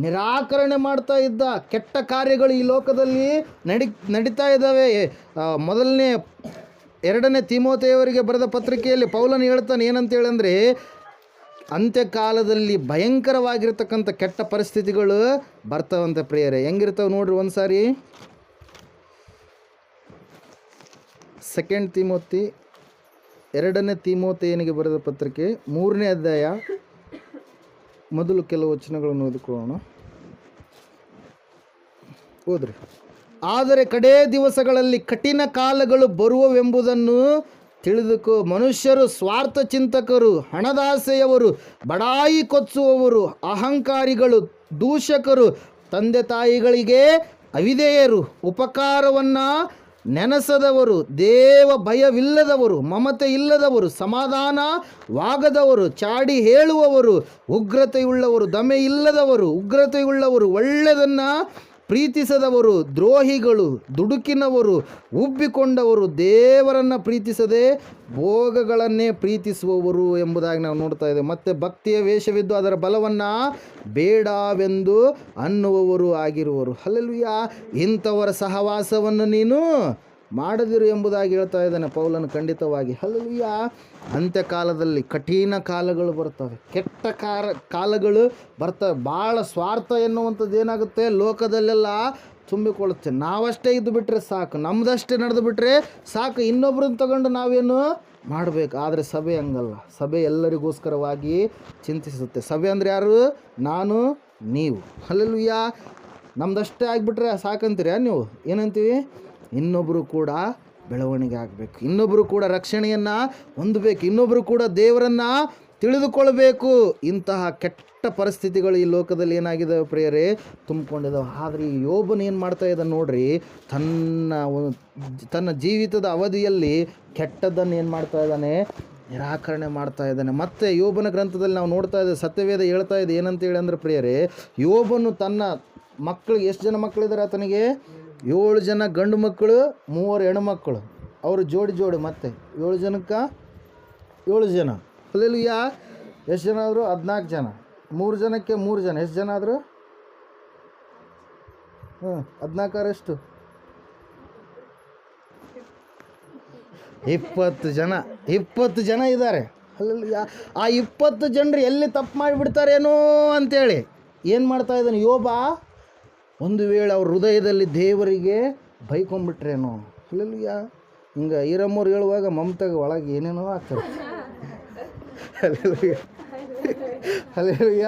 ನಿರಾಕರಣೆ ಮಾಡ್ತಾ ಇದ್ದ. ಕೆಟ್ಟ ಕಾರ್ಯಗಳು ಈ ಲೋಕದಲ್ಲಿ ನಡೀತಾ ಇದ್ದಾವೆ. 2ನೇ ತಿಮೋಥೆಯವರಿಗೆ ಬರೆದ ಪತ್ರಿಕೆಯಲ್ಲಿ ಪೌಲನು ಹೇಳ್ತಾನೆ, ಏನಂತೇಳಂದರೆ, ಅಂತ್ಯಕಾಲದಲ್ಲಿ ಭಯಂಕರವಾಗಿರ್ತಕ್ಕಂಥ ಕೆಟ್ಟ ಪರಿಸ್ಥಿತಿಗಳು ಬರ್ತಾವಂತೆ ಪ್ರಿಯರೇ. ಹೆಂಗಿರ್ತಾವೆ ನೋಡ್ರಿ ಒಂದು ಸಾರಿ. 2ನೇ ತಿಮೋಥೆಯನಿಗೆ ಬರೆದ ಪತ್ರಿಕೆ 3ನೇ ಅಧ್ಯಾಯ ಮೊದಲು ಕೆಲವು ವಚನಗಳನ್ನು ಓದಿಕೊಳ್ಳೋಣ. ಓದ್ರಿ. ಆದರೆ ಕಡೇ ದಿವಸಗಳಲ್ಲಿ ಕಠಿಣ ಕಾಲಗಳು ಬರುವವೆಂಬುದನ್ನು ತಿಳಿದುಕೋ. ಮನುಷ್ಯರು ಸ್ವಾರ್ಥ ಚಿಂತಕರು, ಹಣದಾಸೆಯವರು, ಬಡಾಯಿ ಕೊಚ್ಚುವವರು, ಅಹಂಕಾರಿಗಳು, ದೂಷಕರು, ತಂದೆ ತಾಯಿಗಳಿಗೆ ಅವಿಧೇಯರು, ಉಪಕಾರವನ್ನು ನೆನೆಸದವರು, ದೇವ ಭಯವಿಲ್ಲದವರು, ಮಮತೆ ಇಲ್ಲದವರು, ಸಮಾಧಾನವಾಗದವರು, ಚಾಡಿ ಹೇಳುವವರು, ಉಗ್ರತೆಯುಳ್ಳವರು, ಒಳ್ಳೆಯದನ್ನು ಪ್ರೀತಿಸದವರು, ದ್ರೋಹಿಗಳು, ದುಡುಕಿನವರು, ಉಬ್ಬಿಕೊಂಡವರು, ದೇವರನ್ನು ಪ್ರೀತಿಸದೆ ಭೋಗಗಳನ್ನೇ ಪ್ರೀತಿಸುವವರು ಎಂಬುದಾಗಿ ನಾವು ನೋಡ್ತಾ ಇದ್ದೇವೆ. ಮತ್ತು ಭಕ್ತಿಯ ವೇಷವಿದ್ದು ಅದರ ಬಲವನ್ನು ಬೇಡವೆಂದು ಅನ್ನುವವರು ಆಗಿರುವರು. ಹಲ್ಲೆಲೂಯ. ಇಂಥವರ ಸಹವಾಸವನ್ನು ನೀನು ಮಾಡದಿರು ಎಂಬುದಾಗಿ ಹೇಳ್ತಾ ಇದ್ದಾನೆ ಪೌಲನು ಖಂಡಿತವಾಗಿ. ಹಲ್ಲೆಲೂಯ. ಅಂತ್ಯಕಾಲದಲ್ಲಿ ಕಠಿಣ ಕಾಲಗಳು ಬರ್ತವೆ, ಕೆಟ್ಟ ಕಾಲಗಳು ಬರ್ತವೆ. ಭಾಳ ಸ್ವಾರ್ಥ ಎನ್ನುವಂಥದ್ದು ಏನಾಗುತ್ತೆ? ಲೋಕದಲ್ಲೆಲ್ಲ ತುಂಬಿಕೊಳ್ಳುತ್ತೆ. ನಾವಷ್ಟೇ ಇದ್ದು ಬಿಟ್ಟರೆ ಸಾಕು, ನಮ್ಮದಷ್ಟೇ ನಡೆದು ಬಿಟ್ಟರೆ ಸಾಕು, ಇನ್ನೊಬ್ರನ್ನ ತಗೊಂಡು ನಾವೇನು ಮಾಡಬೇಕು. ಆದರೆ ಸಭೆ ಹಂಗಲ್ಲ. ಸಭೆ ಎಲ್ಲರಿಗೋಸ್ಕರವಾಗಿ ಚಿಂತಿಸುತ್ತೆ. ಸಭೆ ಅಂದರೆ ಯಾರು? ನಾನು, ನೀವು. ಹಲ್ಲೆಲೂಯ. ನಮ್ಮದಷ್ಟೇ ಆಗಿಬಿಟ್ರೆ ಸಾಕಂತೀರ ನೀವು? ಏನಂತೀವಿ? ಇನ್ನೊಬ್ಬರು ಕೂಡ ಬೆಳವಣಿಗೆ ಆಗಬೇಕು, ಇನ್ನೊಬ್ಬರು ಕೂಡ ರಕ್ಷಣೆಯನ್ನು ಹೊಂದಬೇಕು, ಇನ್ನೊಬ್ಬರು ಕೂಡ ದೇವರನ್ನು ತಿಳಿದುಕೊಳ್ಬೇಕು. ಇಂತಹ ಕೆಟ್ಟ ಪರಿಸ್ಥಿತಿಗಳು ಈ ಲೋಕದಲ್ಲಿ ಏನಾಗಿದ್ದಾವೆ ಪ್ರಿಯರೇ? ತುಂಬಿಕೊಂಡಿದ್ದಾವೆ. ಆದರೆ ಈ ಯೋಬನು ಏನು ಮಾಡ್ತಾ ಇದ್ದಾನೆ ನೋಡ್ರಿ, ತನ್ನ ಜೀವಿತದ ಅವಧಿಯಲ್ಲಿ ಕೆಟ್ಟದ್ದನ್ನು ಏನು ಮಾಡ್ತಾ ಇದ್ದಾನೆ? ನಿರಾಕರಣೆ ಮಾಡ್ತಾ ಇದ್ದಾನೆ. ಮತ್ತು ಯೋಬನ ಗ್ರಂಥದಲ್ಲಿ ನಾವು ನೋಡ್ತಾ ಇದ್ದೇವೆ, ಸತ್ಯವೇದ ಹೇಳ್ತಾ ಇದೆ ಏನಂತೇಳಿ ಅಂದರೆ ಪ್ರಿಯರೇ, ಯೋಬನು ತನ್ನ ಮಕ್ಕಳಿಗೆ, ಎಷ್ಟು ಜನ ಮಕ್ಕಳಿದ್ದಾರೆ ಆತನಿಗೆ? 7 ಜನ ಗಂಡು ಮಕ್ಕಳು, 3 ಹೆಣ್ಣುಮಕ್ಕಳು. ಅವರು ಜೋಡಿ ಮತ್ತೆ 7 ಜನಕ್ಕೆ 7 ಜನ. ಹಲ್ಲೆಲೂಯ. ಎಷ್ಟು ಜನ ಆದರು? 14 ಜನ. 3 ಜನಕ್ಕೆ 3 ಜನ. ಎಷ್ಟು ಜನ ಆದರು? 14 ಎಷ್ಟು? 20 ಜನ. 20 ಜನ ಇದ್ದಾರೆ. ಹಲ್ಲೆಲೂಯ. ಆ 20 ಜನರು ಎಲ್ಲಿ ತಪ್ಪು ಮಾಡಿಬಿಡ್ತಾರೇನೋ ಅಂಥೇಳಿ ಏನು ಮಾಡ್ತಾ ಇದ್ದಾನೆ ಯೋಬ? ಒಂದು ವೇಳೆ ಅವ್ರ ಹೃದಯದಲ್ಲಿ ದೇವರಿಗೆ ಬೈಕೊಂಬಿಟ್ರೇನೋ. ಅಲ್ಲೆಲ್ಲೂಯ್ಯ. ಹಿಂಗೆ ಈರಮ್ಮವ್ರು ಹೇಳುವಾಗ ಮಮತಾಗ ಒಳಗೆ ಏನೇನೋ ಆಗ್ತದೆ. ಅಲ್ಲೆಲ್ಲೂಯ್ಯ. ಅಲ್ಲೆಲ್ಲೂಯ್ಯ.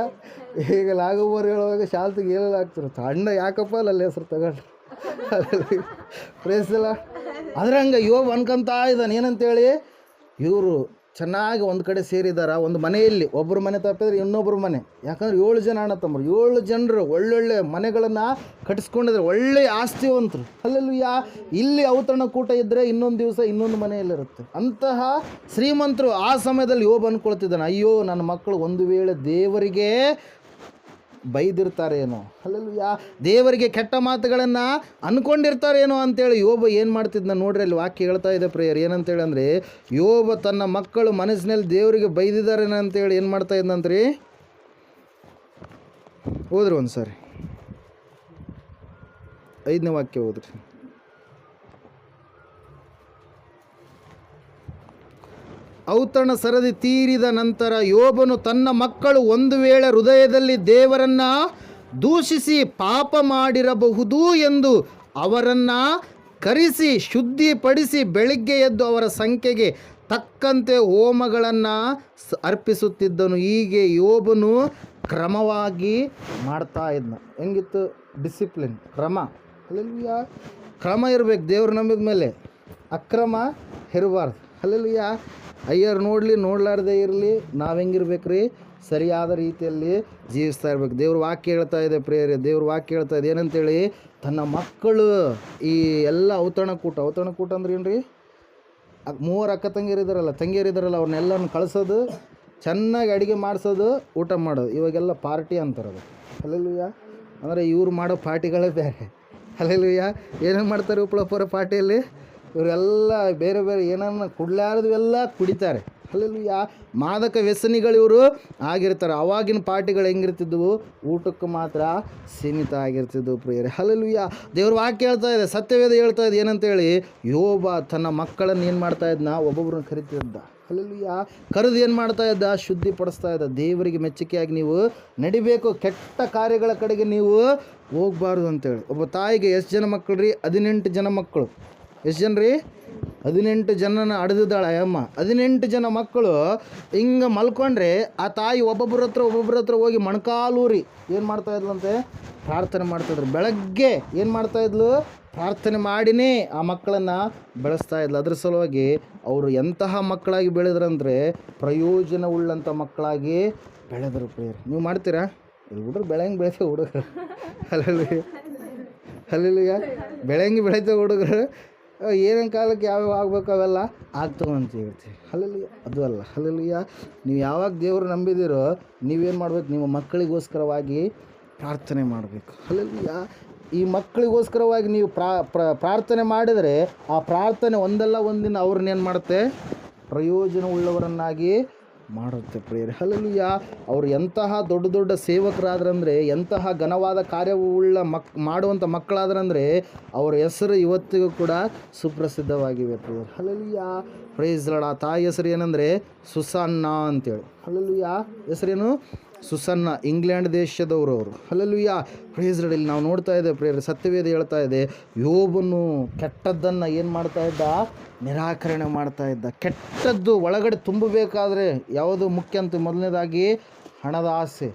ಈಗ ಲಾಘವ್ರು ಹೇಳುವಾಗ ಶಾಲ್ತಿಗೆ ಏನೆಲ್ಲ ಆಗ್ತಿರುತ್ತೆ. ಅಣ್ಣ ಯಾಕಪ್ಪ ಅಲ್ಲಿ ಹೆಸ್ರು ತಗೊಂಡ್ರು. ಅಲ್ಲೆಲ್ಲೂಯ್ಯ. ಪ್ರೇಸಲ್ಲ. ಅದ್ರಂಗೆ ಯೋಬ್ ಅನ್ಕೊಂತ ಇದ್ದಾನೆ ಏನಂತೇಳಿ, ಇವರು ಚೆನ್ನಾಗಿ ಒಂದು ಕಡೆ ಸೇರಿದಾರ. ಒಂದು ಮನೆಯಲ್ಲಿ ಒಬ್ಬರು ಮನೆ ತಪ್ಪಿದ್ರೆ ಇನ್ನೊಬ್ಬರು ಮನೆ. ಯಾಕಂದ್ರೆ 7 ಜನ ಅಣ್ಣ ತಮ್ಮರು, 7 ಜನರು ಒಳ್ಳೊಳ್ಳೆ ಮನೆಗಳನ್ನು ಕಟ್ಟಿಸ್ಕೊಂಡಿದ್ರೆ, ಒಳ್ಳೆಯ ಆಸ್ತಿವಂತರು. ಅಲ್ಲೆಲ್ಲೂಯ್ಯ. ಇಲ್ಲಿ ಔತಣ ಕೂಟ ಇದ್ದರೆ ಇನ್ನೊಂದು ದಿವಸ ಇನ್ನೊಂದು ಮನೆಯಲ್ಲಿರುತ್ತೆ. ಅಂತಹ ಶ್ರೀಮಂತರು ಆ ಸಮಯದಲ್ಲಿ ಯೋಬ್ ಅನ್ಕೊಳ್ತಿದ್ದಾನೆ, ಅಯ್ಯೋ ನನ್ನ ಮಕ್ಕಳು ಒಂದು ವೇಳೆ ದೇವರಿಗೆ ಬೈದಿರ್ತಾರೇನೋ, ಅಲ್ಲೆಲ್ಲೂಯ್ಯ, ದೇವರಿಗೆ ಕೆಟ್ಟ ಮಾತುಗಳನ್ನು ಅಂದ್ಕೊಂಡಿರ್ತಾರೇನೋ ಅಂತೇಳಿ ಯೋಬ ಏನು ಮಾಡ್ತಿದ್ನ ನೋಡ್ರಿ. ಅಲ್ಲಿ ವಾಕ್ಯ ಹೇಳ್ತಾ ಇದೆ ಪ್ರೇಯರ್ ಏನಂತೇಳಿ ಅಂದರೆ, ಯೋಬ ತನ್ನ ಮಕ್ಕಳು ಮನಸ್ಸಿನಲ್ಲಿ ದೇವರಿಗೆ ಬೈದಿದ್ದಾರೇನೋ ಅಂತೇಳಿ ಏನು ಮಾಡ್ತಾ ಇದ್ನಂತ್ರಿ. ಓದ್ರಿ ಒಂದು ಸಾರಿ 5ನೇ ವಾಕ್ಯ ಓದ್ರಿ. ಔತಣ ಸರದಿ ತೀರಿದ ನಂತರ ಯೋಬನು ತನ್ನ ಮಕ್ಕಳು ಒಂದು ವೇಳೆ ಹೃದಯದಲ್ಲಿ ದೇವರನ್ನು ದೂಷಿಸಿ ಪಾಪ ಮಾಡಿರಬಹುದು ಎಂದು ಅವರನ್ನು ಕರೆಸಿ ಶುದ್ಧಿಪಡಿಸಿ ಬೆಳಿಗ್ಗೆ ಎದ್ದು ಅವರ ಸಂಖ್ಯೆಗೆ ತಕ್ಕಂತೆ ಹೋಮಗಳನ್ನು ಅರ್ಪಿಸುತ್ತಿದ್ದನು. ಹೀಗೆ ಯೋಬನು ಕ್ರಮವಾಗಿ ಮಾಡ್ತಾ ಇದ್ನ. ಹೆಂಗಿತ್ತು ಡಿಸಿಪ್ಲಿನ್, ಕ್ರಮ. ಅಲ್ಲೆಲ್ಲೂಯ್ಯ. ಕ್ರಮ ಇರಬೇಕು ದೇವ್ರು ನಂಬಿದ ಮೇಲೆ, ಅಕ್ರಮ ಇರಬಾರ್ದು. ಅಲ್ಲೆಲ್ಲೂಯ್ಯ. ಅಯ್ಯರ್ ನೋಡಲಿ ನೋಡಲಾರ್ದೇ ಇರಲಿ, ನಾವು ಹೆಂಗಿರ್ಬೇಕು ರೀ, ಸರಿಯಾದ ರೀತಿಯಲ್ಲಿ ಜೀವಿಸ್ತಾ ಇರ್ಬೇಕು. ದೇವ್ರ ವಾಕ್ಯ ಹೇಳ್ತಾ ಇದೆ ಪ್ರೇಯರ್, ದೇವ್ರ ವಾಕ್ಯ ಹೇಳ್ತಾ ಇದೆ ಏನಂತೇಳಿ, ತನ್ನ ಮಕ್ಕಳು ಈ ಎಲ್ಲ ಔತಣ ಕೂಟ ಅಂದ್ರೆ ಏನು ರೀ, 3 ಅಕ್ಕ ತಂಗಿಯರಿದ್ದಾರಲ್ಲ ಅವ್ರನ್ನೆಲ್ಲನೂ ಕಳಿಸೋದು, ಚೆನ್ನಾಗಿ ಅಡುಗೆ ಮಾಡಿಸೋದು, ಊಟ ಮಾಡೋದು. ಇವಾಗೆಲ್ಲ ಪಾರ್ಟಿ ಅಂತಾರದು. ಅಲ್ಲೆಲ್ಲೂಯ್ಯ. ಅಂದರೆ ಇವ್ರು ಮಾಡೋ ಪಾರ್ಟಿಗಳೇ ಬೇರೆ. ಅಲ್ಲೆಲ್ಲೂಯ್ಯ. ಏನೇನು ಮಾಡ್ತಾರೆ ಉಪ್ಪಳಪ್ಪರ ಪಾರ್ಟಿಯಲ್ಲಿ, ಇವರೆಲ್ಲ ಬೇರೆ ಬೇರೆ ಏನನ್ನ ಕುಡ್ಲಾರ್ದವೆಲ್ಲ ಕುಡಿತಾರೆ. ಅಲ್ಲೆಲ್ಲೂಯ್ಯ. ಮಾದಕ ವ್ಯಸನಿಗಳು ಇವರು ಆಗಿರ್ತಾರೆ. ಅವಾಗಿನ ಪಾರ್ಟಿಗಳು ಹೆಂಗಿರ್ತಿದ್ವು, ಊಟಕ್ಕೆ ಮಾತ್ರ ಸೀಮಿತ ಆಗಿರ್ತಿದ್ವು ಪ್ರಿಯರೇ. ಅಲ್ಲೆಲ್ಲೂಯ್ಯ. ದೇವ್ರ ವಾಕ್ಯ ಹೇಳ್ತಾ ಇದೆ, ಸತ್ಯವೇದ ಹೇಳ್ತಾ ಇದೆ ಏನಂತೇಳಿ, ಯೋಬ ತನ್ನ ಮಕ್ಕಳನ್ನು ಏನು ಮಾಡ್ತಾ ಇದ್ನ, ಒಬ್ಬೊಬ್ರನ್ನ ಕರಿತಿದ್ದ. ಅಲ್ಲೆಲ್ಲೂಯ್ಯ. ಕರೆದು ಏನು ಮಾಡ್ತಾ ಇದ್ದ, ಶುದ್ಧಿಪಡಿಸ್ತಾ ಇದ್ದ. ದೇವರಿಗೆ ಮೆಚ್ಚುಗೆಯಾಗಿ ನೀವು ನಡಿಬೇಕು, ಕೆಟ್ಟ ಕಾರ್ಯಗಳ ಕಡೆಗೆ ನೀವು ಹೋಗಬಾರ್ದು ಅಂತೇಳಿ. ಒಬ್ಬ ತಾಯಿಗೆ ಎಷ್ಟು ಜನ ಮಕ್ಕಳು ರೀ, 18 ಜನ ಮಕ್ಕಳು. ಎಷ್ಟು ಜನ ರೀ, 18 ಜನನ ಅಡ್ದಿದ್ದಾಳೆ ಅಮ್ಮ. 18 ಜನ ಮಕ್ಕಳು ಹಿಂಗೆ ಮಲ್ಕೊಂಡ್ರೆ ಆ ತಾಯಿ ಒಬ್ಬೊಬ್ಬರ ಹತ್ರ ಹೋಗಿ ಮೊಣಕಾಲೂರಿ ಏನು ಮಾಡ್ತಾ ಇದ್ಲಂತೆ, ಪ್ರಾರ್ಥನೆ ಮಾಡ್ತಾಯಿದ್ರು. ಬೆಳಗ್ಗೆ ಏನು ಮಾಡ್ತಾಯಿದ್ಲು, ಪ್ರಾರ್ಥನೆ ಮಾಡಿನೇ ಆ ಮಕ್ಕಳನ್ನು ಬೆಳೆಸ್ತಾ ಇದ್ಲು. ಅದ್ರ ಸಲುವಾಗಿ ಅವರು ಎಂತಹ ಮಕ್ಕಳಾಗಿ ಬೆಳೆದ್ರಂದರೆ ಪ್ರಯೋಜನವುಳ್ಳಂಥ ಮಕ್ಕಳಾಗಿ ಬೆಳೆದರು ಪ್ರಿಯರು. ನೀವು ಮಾಡ್ತೀರಾ? ಹುಡುಗರು ಬೆಳೆಯಂಗೆ ಬೆಳೆತೇವೆ ಹುಡುಗರು. ಅಲ್ಲೆಲ್ಲೂಯ್ಯ. ಬೆಳೆಯಂಗೆ ಬೆಳೆತೇವೆ ಹುಡುಗರು. ಏನೇನು ಕಾಲಕ್ಕೆ ಯಾವ್ಯಾವ ಆಗಬೇಕು ಅವೆಲ್ಲ ಆಗ್ತವೆ ಅಂತ ಹೇಳ್ತೀವಿ. ಅಲ್ಲೆಲ್ಲೂಯ್ಯ. ಅದು ಅಲ್ಲ. ಅಲ್ಲೆಲ್ಲೂಯ್ಯ. ನೀವು ಯಾವಾಗ ದೇವರು ನಂಬಿದ್ದೀರೋ ನೀವೇನು ಮಾಡಬೇಕು, ನಿಮ್ಮ ಮಕ್ಕಳಿಗೋಸ್ಕರವಾಗಿ ಪ್ರಾರ್ಥನೆ ಮಾಡಬೇಕು. ಅಲ್ಲೆಲ್ಲೂಯ್ಯ. ಈ ಮಕ್ಕಳಿಗೋಸ್ಕರವಾಗಿ ನೀವು ಪ್ರಾರ್ಥನೆ ಮಾಡಿದರೆ ಆ ಪ್ರಾರ್ಥನೆ ಒಂದಲ್ಲ ಒಂದಿನ ಅವ್ರನ್ನೇನು ಮಾಡುತ್ತೆ, ಪ್ರಯೋಜನವುಳ್ಳವರನ್ನಾಗಿ ಮಾಡುತ್ತೆ ಪ್ರಿಯರೇ. ಹಲ್ಲೆಲೂಯಾ. ಅವರು ಎಂತಹ ದೊಡ್ಡ ದೊಡ್ಡ ಸೇವಕರಾದ್ರಂದರೆ, ಎಂತಹ ಘನವಾದ ಕಾರ್ಯವುಳ್ಳ ಮಾಡುವಂಥ ಮಕ್ಕಳಾದ್ರಂದರೆ ಅವರ ಹೆಸರು ಇವತ್ತಿಗೂ ಕೂಡ ಸುಪ್ರಸಿದ್ಧವಾಗಿವೆ ಪ್ರಿಯರೇ. ಹಲ್ಲೆಲೂಯಾ. Praise lord. ಆ ತಾಯಿ ಹೆಸರು ಏನಂದರೆ ಸುಸನ್ನ ಅಂತೇಳಿ. ಹಲ್ಲೆಲೂಯಾ. ಹೆಸರೇನು? ಸುಸನ್ನ. ಇಂಗ್ಲೆಂಡ್ ದೇಶದವರು ಅವರು. ಹಲ್ಲೆಲೂಯಾ. Praise lord. ಇಲ್ಲಿ ನಾವು ನೋಡ್ತಾ ಇದ್ದೇವೆ ಪ್ರಿಯರೇ, ಸತ್ಯವೇದ ಹೇಳ್ತಾ ಇದೆ, ಯೋಬನು ಕೆಟ್ಟದ್ದನ್ನು ಏನು ಮಾಡ್ತಾ ಇದ್ದ, ನಿರಾಕರಣೆ ಮಾಡ್ತಾ ಇದ್ದ. ಕೆಟ್ಟದ್ದು ಒಳಗಡೆ ತುಂಬಬೇಕಾದ್ರೆ ಯಾವುದು ಮುಖ್ಯ ಅಂತ, ಮೊದಲನೇದಾಗಿ ಹಣದ ಆಸೆ.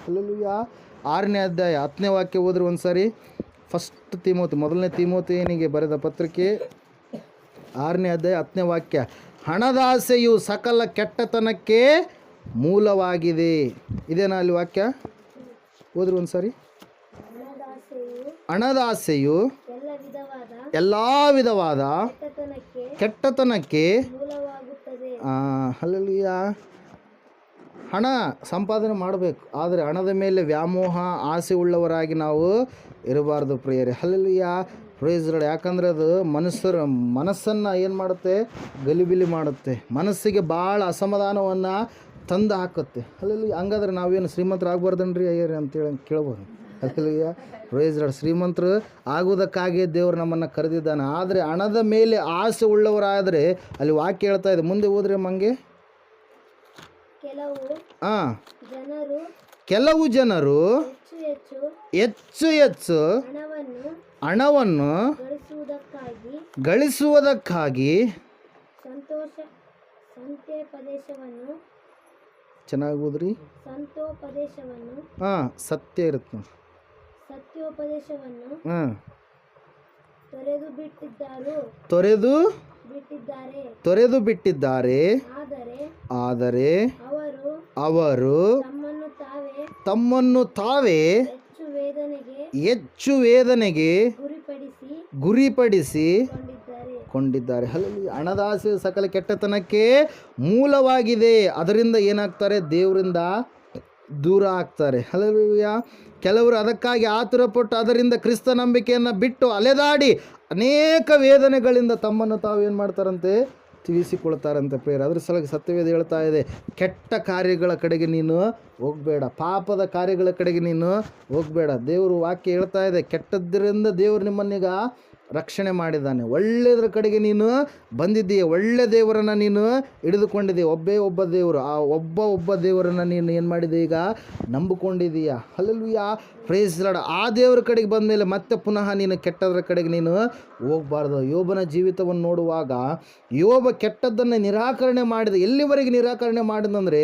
ಹಲ್ಲೆಲೂಯಾ. 6ನೇ ಅಧ್ಯಾಯ 10ನೇ ವಾಕ್ಯ ಹೋದ್ರೆ ಒಂದು ಸಾರಿ. ಫಸ್ಟ್ ತಿಮೋತಿ, ಮೊದಲನೇ ತಿಮೋತಿಯನಿಗೆ ಬರೆದ ಪತ್ರಿಕೆ 6ನೇ ಅಧ್ಯಾಯ 10ನೇ ವಾಕ್ಯ. ಹಣದ ಆಸೆಯು ಸಕಲ ಕೆಟ್ಟತನಕ್ಕೆ ಮೂಲವಾಗಿದೆ. ಇದೇನಾ ಅಲ್ಲಿ ವಾಕ್ಯ? ಹೋದ್ರೆ ಒಂದು ಸಾರಿ. ಹಣದ ಆಸೆಯು ಎಲ್ಲ ವಿಧವಾದ ಕೆಟ್ಟತನಕ್ಕೆ ಹಲ್ಲೆಲೂಯಾ. ಹಣ ಸಂಪಾದನೆ ಮಾಡಬೇಕು, ಆದರೆ ಹಣದ ಮೇಲೆ ವ್ಯಾಮೋಹ ಆಸೆ ಉಳ್ಳವರಾಗಿ ನಾವು ಇರಬಾರ್ದು ಪ್ರಿಯರೇ. ಹಲ್ಲೆಲೂಯಾ. Praise lord. ಯಾಕಂದರೆ ಅದು ಮನಸ್ಸನ್ನು ಏನು ಮಾಡುತ್ತೆ, ಗಲಿಬಿಲಿ ಮಾಡುತ್ತೆ, ಮನಸ್ಸಿಗೆ ಭಾಳ ಅಸಮಾಧಾನವನ್ನು ತಂದು ಹಾಕುತ್ತೆ. ಹಲ್ಲೆಲೂಯಾ. ಹಂಗಾದ್ರೆ ನಾವೇನು ಶ್ರೀಮಂತರಾಗಬಾರ್ದನ್ರಿ ಅಯ್ಯರಿ ಅಂತೇಳಿ ಕೇಳ್ಬೋದು. ಹಲ್ಲೆಲೂಯಾ. Praise lord. ಶ್ರೀಮಂತರು ಆಗುವುದಕ್ಕಾಗಿ ದೇವರು ನಮ್ಮನ್ನು ಕರೆದಿದ್ದಾನೆ. ಆದರೆ ಹಣದ ಮೇಲೆ ಆಸೆ ಉಳ್ಳವರಾದರೆ ಅಲ್ಲಿ ವಾಕ್ಯ ಹೇಳ್ತಾ ಇದೆ, ಮುಂದೆ ಹೋದ್ರೆ ಮಂಗೆ. ಕೆಲವು ಜನರು ಹೆಚ್ಚು ಹೆಚ್ಚು ಹಣವನ್ನು ಗಳಿಸುವುದಕ್ಕಾಗಿ ಸಂತೋಪದೇಶವನ್ನು ಚೆನ್ನಾಗಿ ಓದ್ರಿ. ಹಾಂ, ಸತ್ಯ ಇರುತ್ತೆ ನೋಡಿ. ಸತ್ಯೋಪದೇಶವನ್ನು ಹಾಂ, ತೊರೆದು ಬಿಟ್ಟಿದ್ದಾರೆ. ಆದರೆ ಅವರು ತಮ್ಮನ್ನು ತಾವೇ ಹೆಚ್ಚು ವೇದನೆಗೆ ಗುರಿಪಡಿಸಿ ಕೊಂಡಿದ್ದಾರೆ. ಹಣದ ಆಸೆ ಸಕಲ ಕೆಟ್ಟತನಕ್ಕೆ ಮೂಲವಾಗಿದೆ. ಅದರಿಂದ ಏನಾಗ್ತಾರೆ? ದೇವರಿಂದ ದೂರ ಆಗ್ತಾರೆ. ಹಲ್ಲೆಲೂಯಾ. ಕೆಲವರು ಅದಕ್ಕಾಗಿ ಆತುರಪಟ್ಟು ಅದರಿಂದ ಕ್ರಿಸ್ತ ನಂಬಿಕೆಯನ್ನು ಬಿಟ್ಟು ಅಲೆದಾಡಿ ಅನೇಕ ವೇದನೆಗಳಿಂದ ತಮ್ಮನ್ನು ತಾವು ಏನು ಮಾಡ್ತಾರಂತೆ? ತಿಳಿಸಿಕೊಳ್ತಾರಂತೆ ಪ್ರೇಯರ್. ಅದ್ರ ಸಲುವಾಗಿ ಸತ್ಯವೇದ ಹೇಳ್ತಾ ಇದೆ, ಕೆಟ್ಟ ಕಾರ್ಯಗಳ ಕಡೆಗೆ ನೀನು ಹೋಗಬೇಡ, ಪಾಪದ ಕಾರ್ಯಗಳ ಕಡೆಗೆ ನೀನು ಹೋಗಬೇಡ. ದೇವರು ವಾಕ್ಯ ಹೇಳ್ತಾ ಇದೆ, ಕೆಟ್ಟದ್ದರಿಂದ ದೇವರು ನಿಮ್ಮನ್ನೀಗ ರಕ್ಷಣೆ ಮಾಡಿದ್ದಾನೆ. ಒಳ್ಳೆಯದ್ರ ಕಡೆಗೆ ನೀನು ಬಂದಿದ್ದೀಯ, ಒಳ್ಳೆ ದೇವರನ್ನು ನೀನು ಹಿಡಿದುಕೊಂಡಿದ್ದೀಯ. ಒಬ್ಬ ದೇವರು, ಆ ಒಬ್ಬ ದೇವರನ್ನು ನೀನು ಏನು ಮಾಡಿದೆ? ಈಗ ನಂಬಿಕೊಂಡಿದ್ದೀಯ. Hallelujah, praise lord. ಆ ದೇವರ ಕಡೆಗೆ ಬಂದ ಮೇಲೆ ಮತ್ತೆ ಪುನಃ ನೀನು ಕೆಟ್ಟದ್ರ ಕಡೆಗೆ ನೀನು ಹೋಗಬಾರ್ದು. ಯೋಬನ ಜೀವಿತವನ್ನು ನೋಡುವಾಗ ಯೋಬ ಕೆಟ್ಟದ್ದನ್ನು ನಿರಾಕರಣೆ ಮಾಡಿದ. ಎಲ್ಲಿವರೆಗೆ ನಿರಾಕರಣೆ ಮಾಡಿದಂದರೆ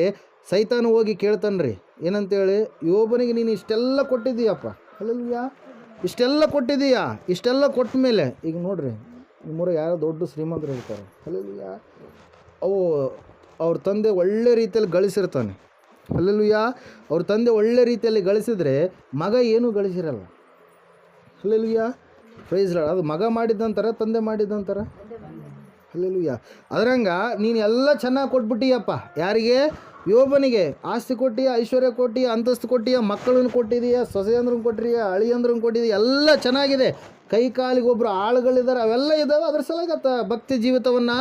ಸೈತಾನ ಹೋಗಿ ಕೇಳ್ತಾನ್ರಿ, ಏನಂತೇಳಿ, ಯೋಬನಿಗೆ ನೀನು ಇಷ್ಟೆಲ್ಲ ಕೊಟ್ಟಿದ್ದೀಯಪ್ಪ, ಹಲ್ಲೆಲೂಯಾ, ಇಷ್ಟೆಲ್ಲ ಕೊಟ್ಟಿದ್ದೀಯಾ, ಇಷ್ಟೆಲ್ಲ ಕೊಟ್ಟ ಮೇಲೆ ಈಗ ನೋಡ್ರಿ, ನಿಮ್ಮೂರ ಯಾರೋ ದೊಡ್ಡ ಶ್ರೀಮಂತರು ಇರ್ತಾರೆ, ಹಲ್ಲೆಲೂಯಾ, ಅವ್ರ ತಂದೆ ಒಳ್ಳೆ ರೀತಿಯಲ್ಲಿ ಗಳಿಸಿರ್ತಾನೆ. ಹಲ್ಲೆಲೂಯಾ, ಅವ್ರ ತಂದೆ ಒಳ್ಳೆ ರೀತಿಯಲ್ಲಿ ಗಳಿಸಿದ್ರೆ ಮಗ ಏನೂ ಗಳಿಸಿರಲ್ಲ. Hallelujah, praise lord. ಅದು ಮಗ ಮಾಡಿದ್ದಂತಾರೆ, ತಂದೆ ಮಾಡಿದ್ದಂತಾರೆ. ಹಲ್ಲೆಲೂಯಾ. ಅದರಂಗ ನೀನು ಎಲ್ಲ ಚೆನ್ನಾಗಿ ಕೊಟ್ಬಿಟ್ಟಿಯಪ್ಪ. ಯಾರಿಗೆ? ಯೋಬನಿಗೆ. ಆಸ್ತಿ ಕೊಟ್ಟಿಯ, ಐಶ್ವರ್ಯ ಕೊಟ್ಟಿಯ, ಅಂತಸ್ತು ಕೊಟ್ಟಿಯ, ಮಕ್ಕಳನ್ನು ಕೊಟ್ಟಿದೀಯ, ಸೊಸೆಯಂದ್ರನ್ನ ಕೊಟ್ಟಿದೀಯ, ಅಳಿಯಂದ್ರನ್ನ ಕೊಟ್ಟಿದೀಯ, ಎಲ್ಲ ಚೆನ್ನಾಗಿದೆ. ಕೈ ಕಾಲಿಗೆ ಒಬ್ಬರು ಆಳುಗಳಿದ್ದಾರೆ, ಅವೆಲ್ಲ ಇದ್ದಾವೆ. ಅದ್ರ ಸಲುವಾಗಿ ಭಕ್ತಿ ಜೀವಿತವನ್ನು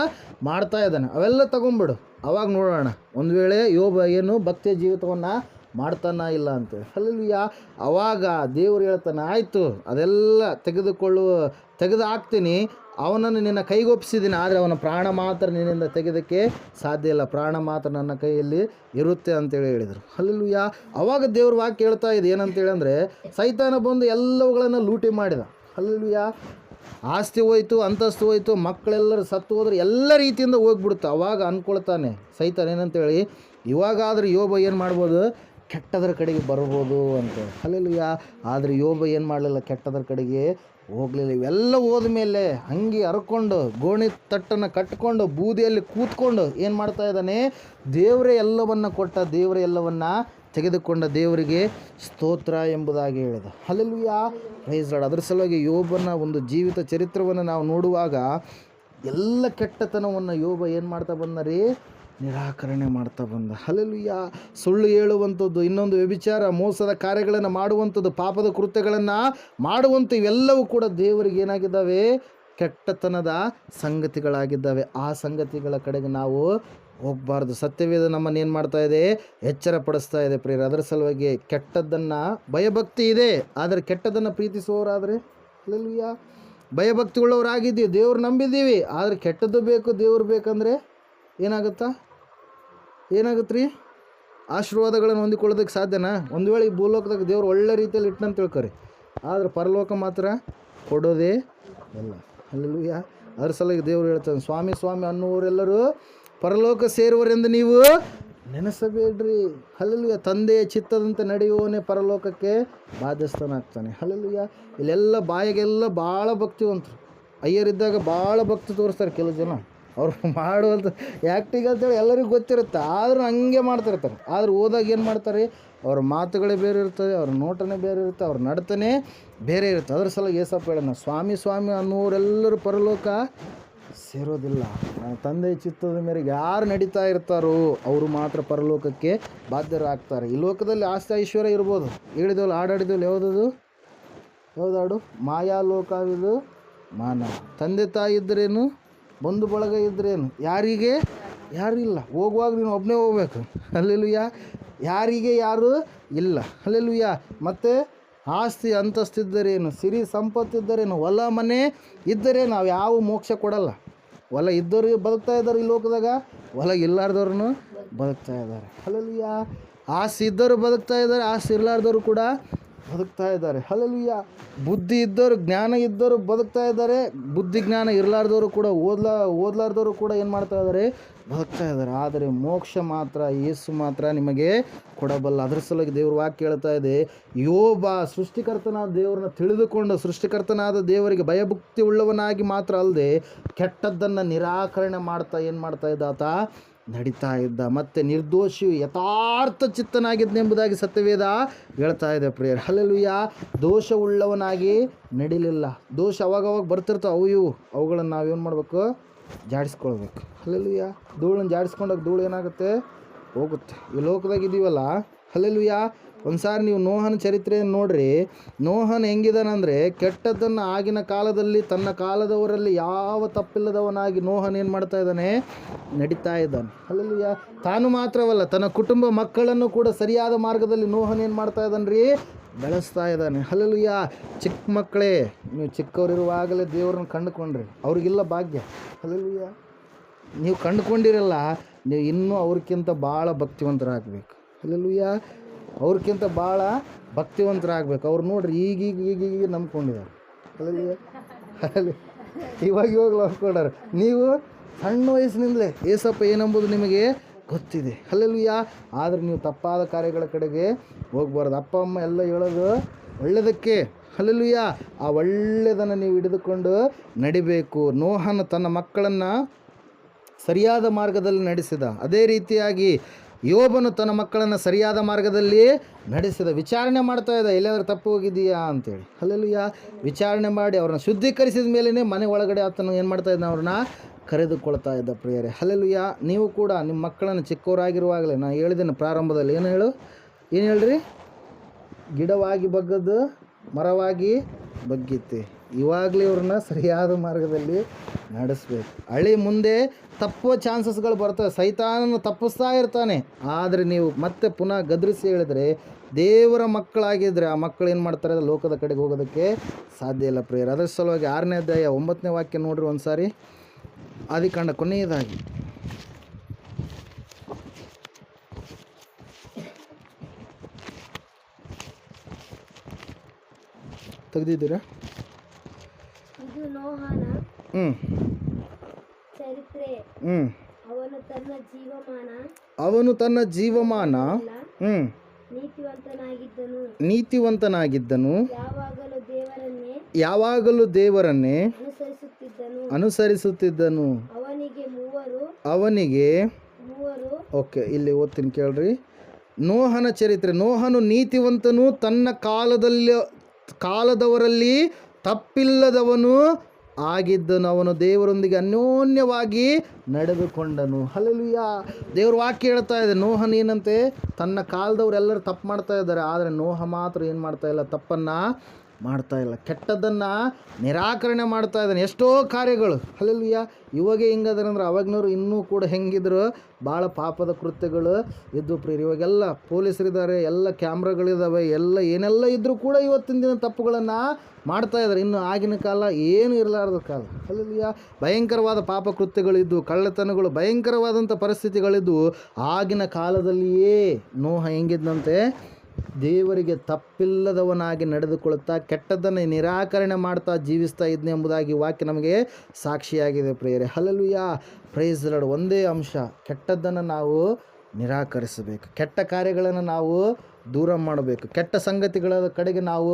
ಮಾಡ್ತಾ ಇದ್ದಾನೆ. ಅವೆಲ್ಲ ತಗೊಂಬಿಡು, ಅವಾಗ ನೋಡೋಣ ಒಂದು ವೇಳೆ ಯೋಬ ಏನು ಭಕ್ತಿಯ ಜೀವಿತವನ್ನು ಮಾಡ್ತಾನ ಇಲ್ಲ ಅಂತೇಳಿ. ಹಲ್ಲೆಲೂಯಾ. ಅವಾಗ ದೇವರು ಹೇಳ್ತಾನೆ, ಆಯಿತು, ಅದೆಲ್ಲ ತೆಗೆದು ಹಾಕ್ತೀನಿ, ಅವನನ್ನು ನಿನ್ನ ಕೈಗೊಪ್ಪಿಸಿದ್ದೀನಿ, ಆದರೆ ಅವನ ಪ್ರಾಣ ಮಾತ್ರ ನಿನ್ನಿಂದ ತೆಗೆದಕ್ಕೆ ಸಾಧ್ಯ ಇಲ್ಲ, ಪ್ರಾಣ ಮಾತ್ರ ನನ್ನ ಕೈಯಲ್ಲಿ ಇರುತ್ತೆ ಅಂತೇಳಿ ಹೇಳಿದರು. ಹಲ್ಲೆಲೂಯಾ. ಅವಾಗ ದೇವ್ರ ವಾಕ್ಯ ಹೇಳ್ತಾ ಇದೆ ಏನಂತೇಳಿ ಅಂದರೆ, ಸೈತಾನ ಬಂದು ಎಲ್ಲವುಗಳನ್ನು ಲೂಟಿ ಮಾಡಿದ. ಹಲ್ಲೆಲೂಯಾ. ಆಸ್ತಿ ಹೋಯ್ತು, ಅಂತಸ್ತು ಹೋಯ್ತು, ಮಕ್ಕಳೆಲ್ಲರೂ ಸತ್ತು ಹೋದ್ರೆ ಎಲ್ಲ ರೀತಿಯಿಂದ ಹೋಗ್ಬಿಡುತ್ತೆ. ಅವಾಗ ಅಂದ್ಕೊಳ್ತಾನೆ ಸೈತಾನ ಏನಂತೇಳಿ, ಇವಾಗಾದರೂ ಯೋಬ ಏನು ಮಾಡ್ಬೋದು? ಕೆಟ್ಟದರ ಕಡೆಗೆ ಬರ್ಬೋದು ಅಂತೇಳಿ. ಹಲ್ಲೆಲೂಯಾ. ಆದರೆ ಯೋಬ ಏನು ಮಾಡಲಿಲ್ಲ? ಕೆಟ್ಟದರ ಕಡೆಗೆ ಹೋಗಲಿಲ್ಲ. ಇವೆಲ್ಲ ಹೋದ ಮೇಲೆ ಅಂಗಿ ಹರ್ಕೊಂಡು ಗೋಣಿ ತಟ್ಟನ್ನು ಕಟ್ಕೊಂಡು ಬೂದಿಯಲ್ಲಿ ಕೂತ್ಕೊಂಡು ಏನು ಮಾಡ್ತಾ ಇದ್ದಾನೆ? ದೇವರೇ ಎಲ್ಲವನ್ನು ಕೊಟ್ಟ, ದೇವರೇ ಎಲ್ಲವನ್ನು ತೆಗೆದುಕೊಂಡ ದೇವರಿಗೆ ಸ್ತೋತ್ರ ಎಂಬುದಾಗಿ ಹೇಳಿದ. Hallelujah, praise lord. ಅದರ ಸಲುವಾಗಿ ಯೋಬನ ಒಂದು ಜೀವಿತ ಚರಿತ್ರವನ್ನು ನಾವು ನೋಡುವಾಗ ಎಲ್ಲ ಕೆಟ್ಟತನವನ್ನು ಯೋಬ ಏನು ಮಾಡ್ತಾ ಬಂದ? ನಿರಾಕರಣೆ ಮಾಡ್ತಾ ಬಂದ. ಹಲ್ಲೆಲೂಯಾ. ಸುಳ್ಳು ಹೇಳುವಂಥದ್ದು, ಇನ್ನೊಂದು ವ್ಯಭಿಚಾರ, ಮೋಸದ ಕಾರ್ಯಗಳನ್ನು ಮಾಡುವಂಥದ್ದು, ಪಾಪದ ಕೃತ್ಯಗಳನ್ನು ಮಾಡುವಂಥ ಇವೆಲ್ಲವೂ ಕೂಡ ದೇವರಿಗೆ ಏನಾಗಿದ್ದಾವೆ? ಕೆಟ್ಟತನದ ಸಂಗತಿಗಳಾಗಿದ್ದಾವೆ. ಆ ಸಂಗತಿಗಳ ಕಡೆಗೆ ನಾವು ಹೋಗಬಾರ್ದು. ಸತ್ಯವೇದ ನಮ್ಮನ್ನು ಏನು ಮಾಡ್ತಾ ಇದೆ? ಎಚ್ಚರ ಪಡಿಸ್ತಾ ಇದೆ ಪ್ರಿಯರೇ. ಅದರ ಸಲುವಾಗಿ ಕೆಟ್ಟದ್ದನ್ನು, ಭಯಭಕ್ತಿ ಇದೆ ಆದರೆ ಕೆಟ್ಟದ್ದನ್ನು ಪ್ರೀತಿಸುವವರಾದರೆ, ಹಲ್ಲೆಲೂಯಾ, ಭಯಭಕ್ತಿಯುಳ್ಳವರಾಗಿದ್ದೀವಿ, ದೇವ್ರು ನಂಬಿದ್ದೀವಿ, ಆದರೆ ಕೆಟ್ಟದ್ದು ಬೇಕು, ದೇವ್ರು ಬೇಕಂದರೆ ಏನಾಗುತ್ತೆ ರೀ? ಆಶೀರ್ವಾದಗಳನ್ನು ಹೊಂದಿಕೊಳ್ಳೋದಕ್ಕೆ ಸಾಧ್ಯನಾ? ಒಂದು ವೇಳೆ ಈ ಭೂಲೋಕದಾಗ ದೇವ್ರು ಒಳ್ಳೆ ರೀತಿಯಲ್ಲಿ ಇಟ್ಟನಂತ ತಿಳ್ಕೊರಿ, ಆದರೆ ಪರಲೋಕ ಮಾತ್ರ ಕೊಡೋದೇ ಇಲ್ಲ. ಹಲ್ಲೆಲೂಯಾ. ಅದ್ರ ಸಲುವಾಗಿ ದೇವ್ರು ಹೇಳ್ತಾನೆ, ಸ್ವಾಮಿ ಸ್ವಾಮಿ ಅನ್ನುವರೆಲ್ಲರೂ ಪರಲೋಕ ಸೇರುವರೆಂದು ನೀವು ನೆನೆಸಬೇಡ್ರಿ. ಹಲ್ಲೆಲೂಯಾ. ತಂದೆಯ ಚಿತ್ತದಂತೆ ನಡೆಯುವವನೇ ಪರಲೋಕಕ್ಕೆ ಬಾಧ್ಯಸ್ಥನಾಗ್ತಾನೆ. ಹಲ್ಲೆಲೂಯಾ. ಇಲ್ಲೆಲ್ಲ ಬಾಯಿಗೆಲ್ಲ ಭಾಳ ಭಕ್ತಿವಂತರು, ಅಯ್ಯರಿದ್ದಾಗ ಭಾಳ ಭಕ್ತಿ ತೋರಿಸ್ತಾರೆ ಕೆಲವು ಜನ. ಅವ್ರು ಮಾಡುವಂಥ ಆ್ಯಕ್ಟಿಂಗ್ ಅಂತೇಳಿ ಎಲ್ಲರಿಗೂ ಗೊತ್ತಿರುತ್ತೆ, ಆದರೂ ಹಂಗೆ ಮಾಡ್ತಿರ್ತಾರೆ. ಆದ್ರೆ ಹೋದಾಗ ಏನು ಮಾಡ್ತಾರೆ? ಅವ್ರ ಮಾತುಗಳೇ ಬೇರೆ ಇರ್ತದೆ, ಅವ್ರ ನೋಟನೇ ಬೇರೆ ಇರುತ್ತೆ, ಅವ್ರ ನಡತನೇ ಬೇರೆ ಇರುತ್ತೆ. ಅದ್ರ ಸಲ ಏಸಪ್ಪ ಹೇಳೋಣ, ಸ್ವಾಮಿ ಸ್ವಾಮಿ ಅನ್ನೋರೆಲ್ಲರೂ ಪರಲೋಕ ಸೇರೋದಿಲ್ಲ. ತಂದೆಯ ಚಿತ್ತದ ಮೇರೆಗೆ ಯಾರು ನಡೀತಾ ಇರ್ತಾರೋ ಅವರು ಮಾತ್ರ ಪರಲೋಕಕ್ಕೆ ಬಾಧ್ಯರಾಗ್ತಾರೆ. ಈ ಲೋಕದಲ್ಲಿ ಆಸ್ತಿ ಐಶ್ವರ್ಯ ಇರ್ಬೋದು, ಹೇಳಿದವಲ್ಲ, ಆಡಾಡಿದವಲ್ಲ, ಯಾವುದಾಡು ಮಾಯಾಲೋಕವಿದು ಮಾನ. ತಂದೆ ತಾಯಿ ಇದ್ದರೇನು, ಬಂಧು ಬಳಗ ಇದ್ರೇನು, ಯಾರು ಇಲ್ಲ. ಹೋಗುವಾಗ ನೀನು ಒಬ್ಬನೇ ಹೋಗ್ಬೇಕು. ಹಲ್ಲೆಲೂಯಾ. ಯಾರಿಗೆ ಯಾರು ಇಲ್ಲ. ಹಲ್ಲೆಲೂಯಾ. ಮತ್ತು ಆಸ್ತಿ ಅಂತಸ್ತಿದ್ದರೇನು, ಸಿರಿ ಸಂಪತ್ತಿದ್ದರೇನು, ಹೊಲ ಮನೆ ಇದ್ದರೆ ನಾವು ಯಾವ ಮೋಕ್ಷ ಕೊಡಲ್ಲ. ಹೊಲ ಇದ್ದವ್ರಿಗೆ ಬದುಕ್ತಾ ಇದ್ದಾರೆ ಈ ಲೋಕದಾಗ, ಹೊಲ ಇಲ್ಲಾರ್ದವ್ರೂ ಬದುಕ್ತಾ ಇದ್ದಾರೆ. ಹಲ್ಲೆಲೂಯಾ. ಆಸ್ತಿ ಇದ್ದವರು ಬದುಕ್ತಾ ಇದ್ದಾರೆ, ಆಸ್ತಿ ಇರ್ಲಾರ್ದವರು ಕೂಡ ಬದುಕ್ತಾ ಇದ್ದಾರೆ. ಹಲ್ಲೆಲೂಯಾ. ಬುದ್ಧಿ ಇದ್ದವರು, ಜ್ಞಾನ ಇದ್ದವರು ಬದುಕ್ತಾ ಇದ್ದಾರೆ. ಬುದ್ಧಿ ಜ್ಞಾನ ಇರಲಾರ್ದವರು ಕೂಡ, ಓದಲಾರ್ದವರು ಕೂಡ ಏನು ಮಾಡ್ತಾ ಇದ್ದಾರೆ, ಬದುಕ್ತಾ ಇದ್ದಾರೆ. ಆದರೆ ಮೋಕ್ಷ ಮಾತ್ರ ಯೇಸು ಮಾತ್ರ ನಿಮಗೆ ಕೊಡಬಲ್ಲ. ಅದರ ಸಲುವಾಗಿ ದೇವ್ರ ವಾಕ್ಯ ಹೇಳ್ತಾ ಇದೆ, ಯೋಬ ಸೃಷ್ಟಿಕರ್ತನಾದ ದೇವರನ್ನ ತಿಳಿದುಕೊಂಡು ಸೃಷ್ಟಿಕರ್ತನಾದ ದೇವರಿಗೆ ಭಯಭಕ್ತಿ ಉಳ್ಳವನಾಗಿ ಮಾತ್ರ ಅಲ್ಲದೆ ಕೆಟ್ಟದ್ದನ್ನು ನಿರಾಕರಣೆ ಮಾಡ್ತಾ ಏನು ಮಾಡ್ತಾ ಇದ್ದ ಆತ, ನಡೀತಾ ಇದ್ದ. ಮತ್ತು ನಿರ್ದೋಷಿಯು ಯಥಾರ್ಥ ಚಿತ್ತನಾಗಿದ್ದನೆಂಬುದಾಗಿ ಸತ್ಯವೇದ ಹೇಳ್ತಾ ಇದೆ ಪ್ರಿಯರ್. ಹಲ್ಲೆಲೂಯಾ. ದೋಷವುಳ್ಳವನಾಗಿ ನಡಿಲಿಲ್ಲ. ದೋಷ ಅವಾಗವಾಗ ಬರ್ತಿರ್ತಾವೆ, ಅವುಗಳನ್ನು ನಾವೇನು ಮಾಡಬೇಕು, ಜಾಡಿಸ್ಕೊಳ್ಬೇಕು. ಹಲ್ಲೆಲೂಯಾ. ಧೂಳನ್ನು ಜಾಡಿಸ್ಕೊಂಡಾಗ ಧೂಳು ಏನಾಗುತ್ತೆ, ಹೋಗುತ್ತೆ. ಈ ಲೋಕದಾಗ ಇದೀವಲ್ಲ, ಹಲ್ಲೆಲೂಯಾ. ಒಂದು ಸಾರಿ ನೀವು ನೋಹನ ಚರಿತ್ರೆಯನ್ನು ನೋಡ್ರಿ. ನೋಹನ ಹೆಂಗಿದಾನಂದರೆ, ಕೆಟ್ಟದ್ದನ್ನು ಆಗಿನ ಕಾಲದಲ್ಲಿ ತನ್ನ ಕಾಲದವರಲ್ಲಿ ಯಾವ ತಪ್ಪಿಲ್ಲದವನಾಗಿ ನೋಹನ ಏನು ಮಾಡ್ತಾ ಇದ್ದಾನೆ, ನಡೀತಾ ಇದ್ದಾನೆ. ಹಲ್ಲೆಲೂಯಾ. ತಾನು ಮಾತ್ರವಲ್ಲ, ತನ್ನ ಕುಟುಂಬ ಮಕ್ಕಳನ್ನು ಕೂಡ ಸರಿಯಾದ ಮಾರ್ಗದಲ್ಲಿ ನೋಹನ ಏನು ಮಾಡ್ತಾ ಇದ್ದಾನೆ ರೀ, ಬೆಳೆಸ್ತಾ ಇದ್ದಾನೆ. ಹಲ್ಲೆಲೂಯಾ. ಚಿಕ್ಕ ಮಕ್ಕಳೇ, ನೀವು ಚಿಕ್ಕವರಿರುವಾಗಲೇ ದೇವ್ರನ್ನ ಕಂಡುಕೊಂಡ್ರಿ, ಅವ್ರಿಗಿಲ್ಲ ಭಾಗ್ಯ. ಹಲ್ಲೆಲೂಯಾ. ನೀವು ಕಂಡುಕೊಂಡಿರಲ್ಲ, ನೀವು ಇನ್ನೂ ಅವ್ರಿಗಿಂತ ಭಾಳ ಭಕ್ತಿವಂತರಾಗಬೇಕು. ಹಲ್ಲೆಲೂಯಾ. ಅವ್ರಿಗಿಂತ ಭಾಳ ಭಕ್ತಿವಂತರಾಗಬೇಕು. ಅವ್ರು ನೋಡ್ರಿ ಈಗೀಗ ನಂಬ್ಕೊಂಡಿದ್ದಾರೆ. ಹಲ್ಲೆಲೂಯಾ. ಇವಾಗ ನಂಬ್ಕೊಂಡಾರೆ. ನೀವು ಸಣ್ಣ ವಯಸ್ಸಿನಿಂದಲೇ ಏಸಪ್ಪ ಏನಂಬುದು ನಿಮಗೆ ಗೊತ್ತಿದೆ. ಹಲ್ಲೆಲೂಯಾ. ಆದರೆ ನೀವು ತಪ್ಪಾದ ಕಾರ್ಯಗಳ ಕಡೆಗೆ ಹೋಗ್ಬಾರ್ದು. ಅಪ್ಪ ಅಮ್ಮ ಎಲ್ಲ ಹೇಳೋದು ಒಳ್ಳೆಯದಕ್ಕೆ. ಹಲ್ಲೆಲೂಯಾ. ಆ ಒಳ್ಳೆಯದನ್ನು ನೀವು ಹಿಡಿದುಕೊಂಡು ನಡಿಬೇಕು. ನೋಹನ ತನ್ನ ಮಕ್ಕಳನ್ನು ಸರಿಯಾದ ಮಾರ್ಗದಲ್ಲಿ ನಡೆಸಿದ. ಅದೇ ರೀತಿಯಾಗಿ ಯೋಬನು ತನ್ನ ಮಕ್ಕಳನ್ನು ಸರಿಯಾದ ಮಾರ್ಗದಲ್ಲಿ ನಡೆಸಿದ. ವಿಚಾರಣೆ ಮಾಡ್ತಾ ಇದ್ದ, ಎಲ್ಲಾದ್ರೂ ತಪ್ಪು ಹೋಗಿದೆಯಾ ಅಂತೇಳಿ. ಹಲ್ಲೆಲೂಯಾ. ವಿಚಾರಣೆ ಮಾಡಿ ಅವ್ರನ್ನ ಶುದ್ಧೀಕರಿಸಿದ ಮೇಲೇ ಮನೆ ಒಳಗಡೆ ಆತನು ಏನು ಮಾಡ್ತಾ ಇದ್ದ, ಅವ್ರನ್ನ ಕರೆದುಕೊಳ್ತಾ ಇದ್ದ ಪ್ರಿಯರೇ. ಹಲ್ಲೆಲೂಯಾ. ನೀವು ಕೂಡ ನಿಮ್ಮ ಮಕ್ಕಳನ್ನು ಚಿಕ್ಕವರಾಗಿರುವಾಗಲೇ, ನಾನು ಹೇಳಿದ್ದೇನೆ ಪ್ರಾರಂಭದಲ್ಲಿ, ಏನು ಹೇಳ್ರಿ, ಗಿಡವಾಗಿ ಬಗ್ಗದ್ದು ಮರವಾಗಿ ಬಗ್ಗಿತ್ತೆ. ಇವಾಗಲೇ ಇವ್ರನ್ನ ಸರಿಯಾದ ಮಾರ್ಗದಲ್ಲಿ ನಡೆಸಬೇಕು. ಮುಂದೆ ತಪ್ಪುವ ಚಾನ್ಸಸ್ಗಳು ಬರ್ತವೆ. ಸೈತಾನನು ತಪ್ಪಿಸ್ತಾ ಇರ್ತಾನೆ. ಆದರೆ ನೀವು ಮತ್ತೆ ಪುನಃ ಗದರಿಸಿ ಹೇಳಿದರೆ, ದೇವರ ಮಕ್ಕಳಾಗಿದ್ದರೆ ಆ ಮಕ್ಕಳು ಏನು ಮಾಡ್ತಾರೆ, ಲೋಕದ ಕಡೆಗೆ ಹೋಗೋದಕ್ಕೆ ಸಾಧ್ಯ ಇಲ್ಲ ಪ್ರಿಯರೇ. ಅದರ ಸಲುವಾಗಿ 6ನೇ ಅಧ್ಯಾಯ 9ನೇ ವಾಕ್ಯ ನೋಡ್ರಿ ಒಂದು ಸಾರಿ. ಆದಿಕಾಂಡ ಕೊನೆಯದಾಗಿ ತೆಗೆದಿದ್ದೀರಾ? ಇದು ನೋಹನ ಚರಿತ್ರೆ. ಅವನು ತನ್ನ ಜೀವಮಾನ ನೀತಿವಂತನಾಗಿದ್ದನು. ಯಾವಾಗಲೂ ದೇವರನ್ನೇ ಅನುಸರಿಸುತ್ತಿದ್ದನು. ಅವನಿಗೆ ಓಕೆ, ಇಲ್ಲಿ ಓದ್ತೀನಿ ಕೇಳ್ರಿ. ನೋಹನ ಚರಿತ್ರೆ. ನೋಹನು ನೀತಿವಂತನು, ತನ್ನ ಕಾಲದವರಲ್ಲಿ ತಪ್ಪಿಲ್ಲದವನು ಆಗಿದ್ದನು. ಅವನು ದೇವರೊಂದಿಗೆ ಅನ್ಯೋನ್ಯವಾಗಿ ನಡೆದುಕೊಂಡನು. ಹಲ್ಲೆಲೂಯಾ. ದೇವ್ರ ವಾಕ್ಯ ಹೇಳ್ತಾ ಇದೆ, ನೋಹನ್ ಏನಂತೆ, ತನ್ನ ಕಾಲದವರೆಲ್ಲರೂ ತಪ್ಪು ಮಾಡ್ತಾ ಇದ್ದಾರೆ, ಆದರೆ ನೋಹ ಮಾತ್ರ ಏನು ಮಾಡ್ತಾ ಇಲ್ಲ, ತಪ್ಪನ್ನು ಮಾಡ್ತಾ ಇಲ್ಲ. ಕೆಟ್ಟದ್ದನ್ನು ನಿರಾಕರಣೆ ಮಾಡ್ತಾ ಇದ್ದಾನೆ. ಎಷ್ಟೋ ಕಾರ್ಯಗಳು. ಹಲ್ಲೆಲೂಯಾ. ಇವಾಗೇ ಹಿಂಗದ್ರೆ ಅಂದ್ರೆ ಅವಾಗ್ನವ್ರು ಇನ್ನೂ ಕೂಡ ಹೆಂಗಿದ್ರು, ಭಾಳ ಪಾಪದ ಕೃತ್ಯಗಳು ಇದ್ದು ಪ್ರಿಯರು. ಇವಾಗೆಲ್ಲ ಪೊಲೀಸರಿದ್ದಾರೆ, ಎಲ್ಲ ಕ್ಯಾಮ್ರಾಗಳಿದ್ದಾವೆ, ಎಲ್ಲ ಏನೆಲ್ಲ ಇದ್ದರೂ ಕೂಡ ಇವತ್ತಿನ ದಿನ ತಪ್ಪುಗಳನ್ನು ಮಾಡ್ತಾ ಇದ್ದಾರೆ. ಇನ್ನು ಆಗಿನ ಕಾಲ ಏನು ಇರಲಾರ್ದ ಕಾಲ. ಹಲ್ಲೆಲೂಯಾ. ಭಯಂಕರವಾದ ಪಾಪ ಕೃತ್ಯಗಳಿದ್ದು, ಕಳ್ಳತನಗಳು, ಭಯಂಕರವಾದಂಥ ಪರಿಸ್ಥಿತಿಗಳಿದ್ದು, ಆಗಿನ ಕಾಲದಲ್ಲಿಯೇ ನೋಹ ಹೆಂಗಿದ್ದಂತೆ, ದೇವರಿಗೆ ತಪ್ಪಿಲ್ಲದವನಾಗಿ ನಡೆದುಕೊಳ್ಳುತ್ತಾ ಕೆಟ್ಟದ್ದನ್ನು ನಿರಾಕರಣೆ ಮಾಡ್ತಾ ಜೀವಿಸ್ತಾ ಇದ್ನೆ ಎಂಬುದಾಗಿ ವಾಕ್ಯ ನಮಗೆ ಸಾಕ್ಷಿಯಾಗಿದೆ ಪ್ರಿಯರೇ. ಹಲ್ಲೆಲೂಯಾ. Praise the lord. ಒಂದೇ ಅಂಶ, ಕೆಟ್ಟದ್ದನ್ನು ನಾವು ನಿರಾಕರಿಸಬೇಕು. ಕೆಟ್ಟ ಕಾರ್ಯಗಳನ್ನು ನಾವು ದೂರ ಮಾಡಬೇಕು. ಕೆಟ್ಟ ಸಂಗತಿಗಳ ಕಡೆಗೆ ನಾವು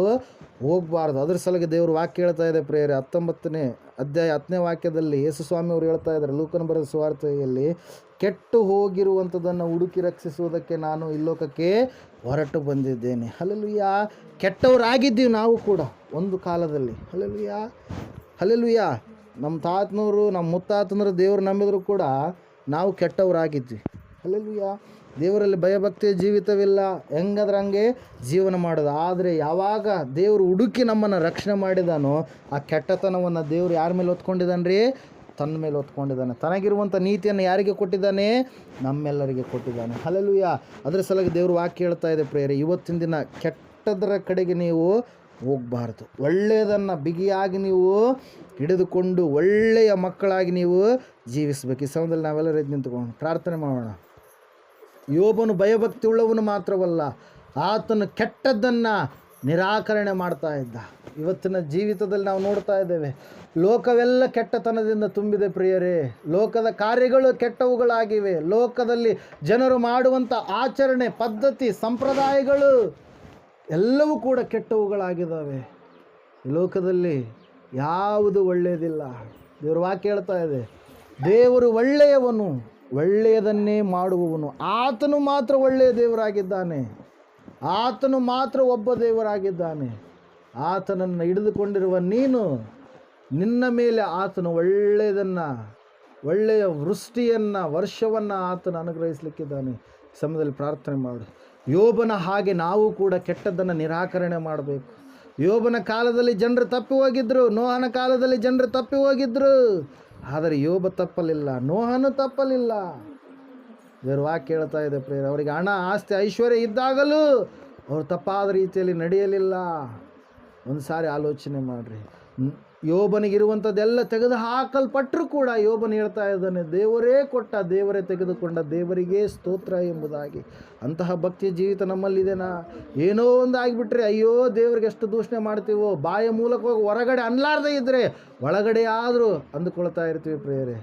ಹೋಗಬಾರ್ದು. ಅದ್ರ ಸಲುವಾಗಿ ದೇವರು ವಾಕ್ಯ ಹೇಳ್ತಾ ಇದೆ ಪ್ರಿಯರೇ. 19ನೇ ಅಧ್ಯಾಯ 10ನೇ ವಾಕ್ಯದಲ್ಲಿ ಯೇಸು ಸ್ವಾಮಿ ಅವರು ಹೇಳ್ತಾ ಇದ್ದಾರೆ, ಲೂಕನ ಬರೆದ ಸುವಾರ್ತೆಯಲ್ಲಿ, ಕೆಟ್ಟು ಹೋಗಿರುವಂಥದ್ದನ್ನು ಹುಡುಕಿ ರಕ್ಷಿಸುವುದಕ್ಕೆ ನಾನು ಈ ಲೋಕಕ್ಕೆ ಹೊರಟು ಬಂದಿದ್ದೇನೆ. ಹಲ್ಲೆಲೂಯಾ. ಕೆಟ್ಟವರಾಗಿದ್ದೀವಿ ನಾವು ಕೂಡ ಒಂದು ಕಾಲದಲ್ಲಿ. ಹಲ್ಲೆಲೂಯಾ. ಹಲ್ಲೆಲೂಯಾ. ನಮ್ಮ ತಾತನವರು, ನಮ್ಮ ಮುತ್ತಾತನವರು ದೇವರು ನಂಬಿದ್ರು ಕೂಡ ನಾವು ಕೆಟ್ಟವರಾಗಿದ್ವಿ. ಹಲ್ಲೆಲೂಯಾ. ದೇವರಲ್ಲಿ ಭಯಭಕ್ತಿಯ ಜೀವಿತವಿಲ್ಲ, ಹೆಂಗಾದ್ರೆ ಹಂಗೆ ಜೀವನ ಮಾಡೋದು. ಆದರೆ ಯಾವಾಗ ದೇವರು ಹುಡುಕಿ ನಮ್ಮನ್ನು ರಕ್ಷಣೆ ಮಾಡಿದಾನೋ, ಆ ಕೆಟ್ಟತನವನ್ನು ದೇವರು ಯಾರ ಮೇಲೆ ಹೊತ್ಕೊಂಡಿದ್ದಾನೆ ರೀ? ತನ್ನ ಮೇಲೆ ಹೊತ್ಕೊಂಡಿದ್ದಾನೆ. ತನಗಿರುವಂಥ ನೀತಿಯನ್ನು ಯಾರಿಗೆ ಕೊಟ್ಟಿದ್ದಾನೆ? ನಮ್ಮೆಲ್ಲರಿಗೆ ಕೊಟ್ಟಿದ್ದಾನೆ. ಹಲ್ಲೆಲೂಯಾ. ಅದರ ಸಲುವಾಗಿ ದೇವರು ವಾಕ್ಯ ಹೇಳ್ತಾ ಇದೆ ಪ್ರಿಯರೇ, ಇವತ್ತಿನ ದಿನ ಕೆಟ್ಟದರ ಕಡೆಗೆ ನೀವು ಹೋಗಬಾರ್ದು. ಒಳ್ಳೆಯದನ್ನು ಬಿಗಿಯಾಗಿ ನೀವು ಹಿಡಿದುಕೊಂಡು ಒಳ್ಳೆಯ ಮಕ್ಕಳಾಗಿ ನೀವು ಜೀವಿಸಬೇಕು. ಈ ಸಮಯದಲ್ಲಿ ನಾವೆಲ್ಲರೂ ಎದ್ದು ನಿಂತುಕೊಂಡು ಪ್ರಾರ್ಥನೆ ಮಾಡೋಣ. ಯೋಬನು ಭಯಭಕ್ತಿ ಉಳ್ಳವನು ಮಾತ್ರವಲ್ಲ, ಆತನು ಕೆಟ್ಟದ್ದನ್ನು ನಿರಾಕರಣೆ ಮಾಡ್ತಾ ಇದ್ದ. ಇವತ್ತಿನ ಜೀವಿತದಲ್ಲಿ ನಾವು ನೋಡ್ತಾ ಇದ್ದೇವೆ, ಲೋಕವೆಲ್ಲ ಕೆಟ್ಟತನದಿಂದ ತುಂಬಿದೆ ಪ್ರಿಯರೇ. ಲೋಕದ ಕಾರ್ಯಗಳು ಕೆಟ್ಟವುಗಳಾಗಿವೆ. ಲೋಕದಲ್ಲಿ ಜನರು ಮಾಡುವಂಥ ಆಚರಣೆ, ಪದ್ಧತಿ, ಸಂಪ್ರದಾಯಗಳು ಎಲ್ಲವೂ ಕೂಡ ಕೆಟ್ಟವುಗಳಾಗಿದ್ದಾವೆ. ಈ ಲೋಕದಲ್ಲಿ ಯಾವುದು ಒಳ್ಳೆಯದಿಲ್ಲ. ದೇವರು ವಾಕ್ಯ ಹೇಳ್ತಾ ಇದೆ, ದೇವರು ಒಳ್ಳೆಯವನು, ಒಳ್ಳೆಯದನ್ನೇ ಮಾಡುವವನು. ಆತನು ಮಾತ್ರ ಒಳ್ಳೆಯ ದೇವರಾಗಿದ್ದಾನೆ. ಆತನು ಮಾತ್ರ ಒಬ್ಬ ದೇವರಾಗಿದ್ದಾನೆ. ಆತನನ್ನು ಹಿಡಿದುಕೊಂಡಿರುವ ನೀನು, ನಿನ್ನ ಮೇಲೆ ಆತನು ಒಳ್ಳೆಯ ವೃಷ್ಟಿಯನ್ನು, ವರ್ಷವನ್ನು ಆತನು ಅನುಗ್ರಹಿಸಲಿಕ್ಕಿದ್ದಾನೆ. ಸಮಯದಲ್ಲಿ ಪ್ರಾರ್ಥನೆ ಮಾಡು. ಯೋಬನ ಹಾಗೆ ನಾವು ಕೂಡ ಕೆಟ್ಟದ್ದನ್ನು ನಿರಾಕರಣೆ ಮಾಡಬೇಕು. ಯೋಬನ ಕಾಲದಲ್ಲಿ ಜನರು ತಪ್ಪಿ ಹೋಗಿದ್ರು, ನೋಹನ ಕಾಲದಲ್ಲಿ ಜನರು ತಪ್ಪಿ ಹೋಗಿದ್ರು, ಆದರೆ ಯೋಬ ತಪ್ಪಲಿಲ್ಲ, ನೋಹನು ತಪ್ಪಲಿಲ್ಲ. ದೇವರು ವಾಕ್ಯ ಹೇಳ್ತಾ ಇದೆ ಪ್ರಿಯರೇ, ಅವರಿಗೆ ಹಣ, ಆಸ್ತಿ, ಐಶ್ವರ್ಯ ಇದ್ದಾಗಲೂ ಅವರು ತಪ್ಪಾದ ರೀತಿಯಲ್ಲಿ ನಡೆಯಲಿಲ್ಲ. ಒಂದು ಸಾರಿ ಆಲೋಚನೆ ಮಾಡಿರಿ. ಯೋಬನಿಗಿರುವಂಥದ್ದೆಲ್ಲ ತೆಗೆದು ಹಾಕಲ್ಪಟ್ಟರೂ ಕೂಡ ಯೋಬನು ಹೇಳ್ತಾ ಇದ್ದಾನೆ, ದೇವರೇ ಕೊಟ್ಟ, ದೇವರೇ ತೆಗೆದುಕೊಂಡ, ದೇವರಿಗೆ ಸ್ತೋತ್ರ ಎಂಬುದಾಗಿ. ಅಂತಹ ಭಕ್ತಿಯ ಜೀವಿತ ನಮ್ಮಲ್ಲಿದೆನಾ? ಏನೋ ಒಂದು ಆಗಿಬಿಟ್ರೆ ಅಯ್ಯೋ ದೇವರಿಗೆ ಎಷ್ಟು ದೂಷಣೆ ಮಾಡ್ತೀವೋ, ಬಾಯ ಮೂಲಕವಾಗಿ ಹೊರಗಡೆ ಅನ್ಲಾರ್ದೇ ಇದ್ದರೆ ಒಳಗಡೆ ಆದರೂ ಅಂದುಕೊಳ್ತಾ ಇರ್ತೀವಿ ಪ್ರಿಯರೇ.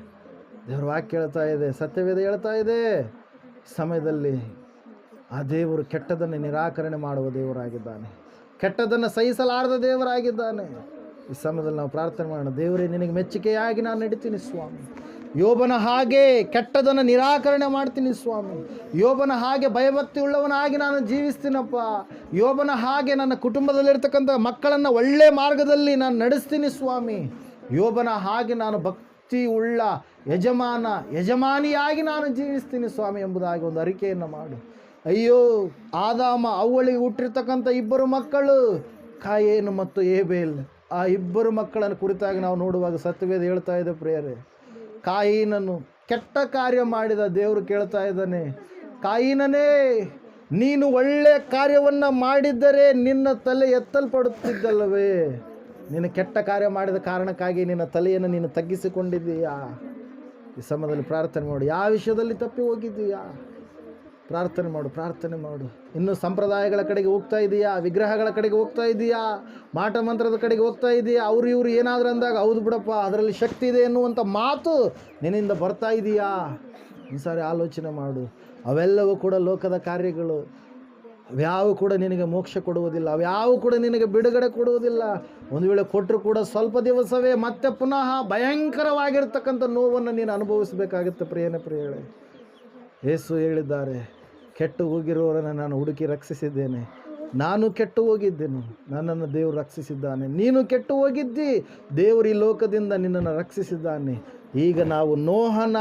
ದೇವ್ರ ವಾಕ್ಯ ಹೇಳ್ತಾ ಇದೆ, ಸತ್ಯವೇದ ಹೇಳ್ತಾ ಇದೆ, ಸಮಯದಲ್ಲಿ ಆ ದೇವರು ಕೆಟ್ಟದನ್ನು ನಿರಾಕರಣೆ ಮಾಡುವ ದೇವರಾಗಿದ್ದಾನೆ, ಕೆಟ್ಟದನ್ನು ಸಹಿಸಲಾರದ ದೇವರಾಗಿದ್ದಾನೆ. ಈ ಸಮಯದಲ್ಲಿ ನಾವು ಪ್ರಾರ್ಥನೆ ಮಾಡೋಣ, ದೇವರೇ ನಿನಗೆ ಮೆಚ್ಚುಗೆಯಾಗಿ ನಾನು ನಡೀತೀನಿ ಸ್ವಾಮಿ. ಯೋಬನ ಹಾಗೆ ಕೆಟ್ಟದನ್ನು ನಿರಾಕರಣೆ ಮಾಡ್ತೀನಿ ಸ್ವಾಮಿ. ಯೋಬನ ಹಾಗೆ ಭಯಭಕ್ತಿ ಉಳ್ಳವನಾಗಿ ನಾನು ಜೀವಿಸ್ತೀನಪ್ಪ. ಯೋಬನ ಹಾಗೆ ನನ್ನ ಕುಟುಂಬದಲ್ಲಿರ್ತಕ್ಕಂಥ ಮಕ್ಕಳನ್ನು ಒಳ್ಳೆ ಮಾರ್ಗದಲ್ಲಿ ನಾನು ನಡೆಸ್ತೀನಿ ಸ್ವಾಮಿ. ಯೋಬನ ಹಾಗೆ ನಾನು ಭಕ್ತಿ ಉಳ್ಳ ಯಜಮಾನಿಯಾಗಿ ನಾನು ಜೀವಿಸ್ತೀನಿ ಸ್ವಾಮಿ ಎಂಬುದಾಗಿ ಒಂದು ಅರಿಕೆಯನ್ನು ಮಾಡು. ಅಯ್ಯೋ, ಆದಾಮ ಅವ್ವಳಿಗೆ ಹುಟ್ಟಿರ್ತಕ್ಕಂಥ ಇಬ್ಬರು ಮಕ್ಕಳು, ಕಾಯೇನು ಮತ್ತು ಏಬೇಲ್. ಆ ಇಬ್ಬರು ಮಕ್ಕಳನ್ನು ಕುರಿತಾಗಿ ನಾವು ನೋಡುವಾಗ ಸತ್ಯವೇದ ಹೇಳ್ತಾ ಇದೆ ಪ್ರಿಯರೇ, ಕಾಯಿನನ್ನು ಕೆಟ್ಟ ಕಾರ್ಯ ಮಾಡಿದ ದೇವರು ಕೇಳ್ತಾ ಇದ್ದಾನೆ, ಕಾಯಿನನೇ ನೀನು ಒಳ್ಳೆಯ ಕಾರ್ಯವನ್ನು ಮಾಡಿದ್ದರೆ ನಿನ್ನ ತಲೆ ಎತ್ತಲ್ಪಡುತ್ತಿದ್ದಲ್ಲವೇ? ನೀನು ಕೆಟ್ಟ ಕಾರ್ಯ ಮಾಡಿದ ಕಾರಣಕ್ಕಾಗಿ ನಿನ್ನ ತಲೆಯನ್ನು ನೀನು ತಗ್ಗಿಸಿಕೊಂಡಿದ್ದೀಯಾ? ಈ ಸಮಯದಲ್ಲಿ ಪ್ರಾರ್ಥನೆ ಮಾಡು. ಯಾವ ವಿಷಯದಲ್ಲಿ ತಪ್ಪಿ ಹೋಗಿದ್ದೀಯಾ? ಪ್ರಾರ್ಥನೆ ಮಾಡು. ಇನ್ನು ಸಂಪ್ರದಾಯಗಳ ಕಡೆಗೆ ಹೋಗ್ತಾ ಇದೆಯಾ? ವಿಗ್ರಹಗಳ ಕಡೆಗೆ ಹೋಗ್ತಾ ಇದೆಯಾ? ಮಾಟ ಮಂತ್ರದ ಕಡೆಗೆ ಹೋಗ್ತಾ ಇದೆಯಾ? ಅವರು ಇವರು ಏನಾದರೂ ಅಂದಾಗ ಹೌದು ಬಿಡಪ್ಪ ಅದರಲ್ಲಿ ಶಕ್ತಿ ಇದೆ ಎನ್ನುವಂಥ ಮಾತು ನಿನ್ನಿಂದ ಬರ್ತಾ ಇದೆಯಾ? ಒಂದ್ಸಾರಿ ಆಲೋಚನೆ ಮಾಡು. ಅವೆಲ್ಲವೂ ಕೂಡ ಲೋಕದ ಕಾರ್ಯಗಳು. ಅವ್ಯಾವು ಕೂಡ ನಿನಗೆ ಮೋಕ್ಷ ಕೊಡುವುದಿಲ್ಲ, ಅವ್ಯಾವು ಕೂಡ ನಿನಗೆ ಬಿಡುಗಡೆ ಕೊಡುವುದಿಲ್ಲ. ಒಂದು ವೇಳೆ ಕೊಟ್ಟರು ಕೂಡ ಸ್ವಲ್ಪ ದಿವಸವೇ, ಮತ್ತೆ ಪುನಃ ಭಯಂಕರವಾಗಿರ್ತಕ್ಕಂಥ ನೋವನ್ನು ನೀನು ಅನುಭವಿಸಬೇಕಾಗುತ್ತೆ ಪ್ರಿಯಳೇ. ಯೇಸು ಹೇಳಿದ್ದಾರೆ, ಕೆಟ್ಟು ಹೋಗಿರುವವರನ್ನು ನಾನು ಹುಡುಕಿ ರಕ್ಷಿಸಿದ್ದೇನೆ. ನಾನು ಕೆಟ್ಟು ಹೋಗಿದ್ದೇನೆ, ನನ್ನನ್ನು ದೇವರು ರಕ್ಷಿಸಿದ್ದಾನೆ. ನೀನು ಕೆಟ್ಟು ಹೋಗಿದ್ದಿ, ದೇವರು ಈ ಲೋಕದಿಂದ ನಿನ್ನನ್ನು ರಕ್ಷಿಸಿದ್ದಾನೆ. ಈಗ ನಾವು ನೋಹನ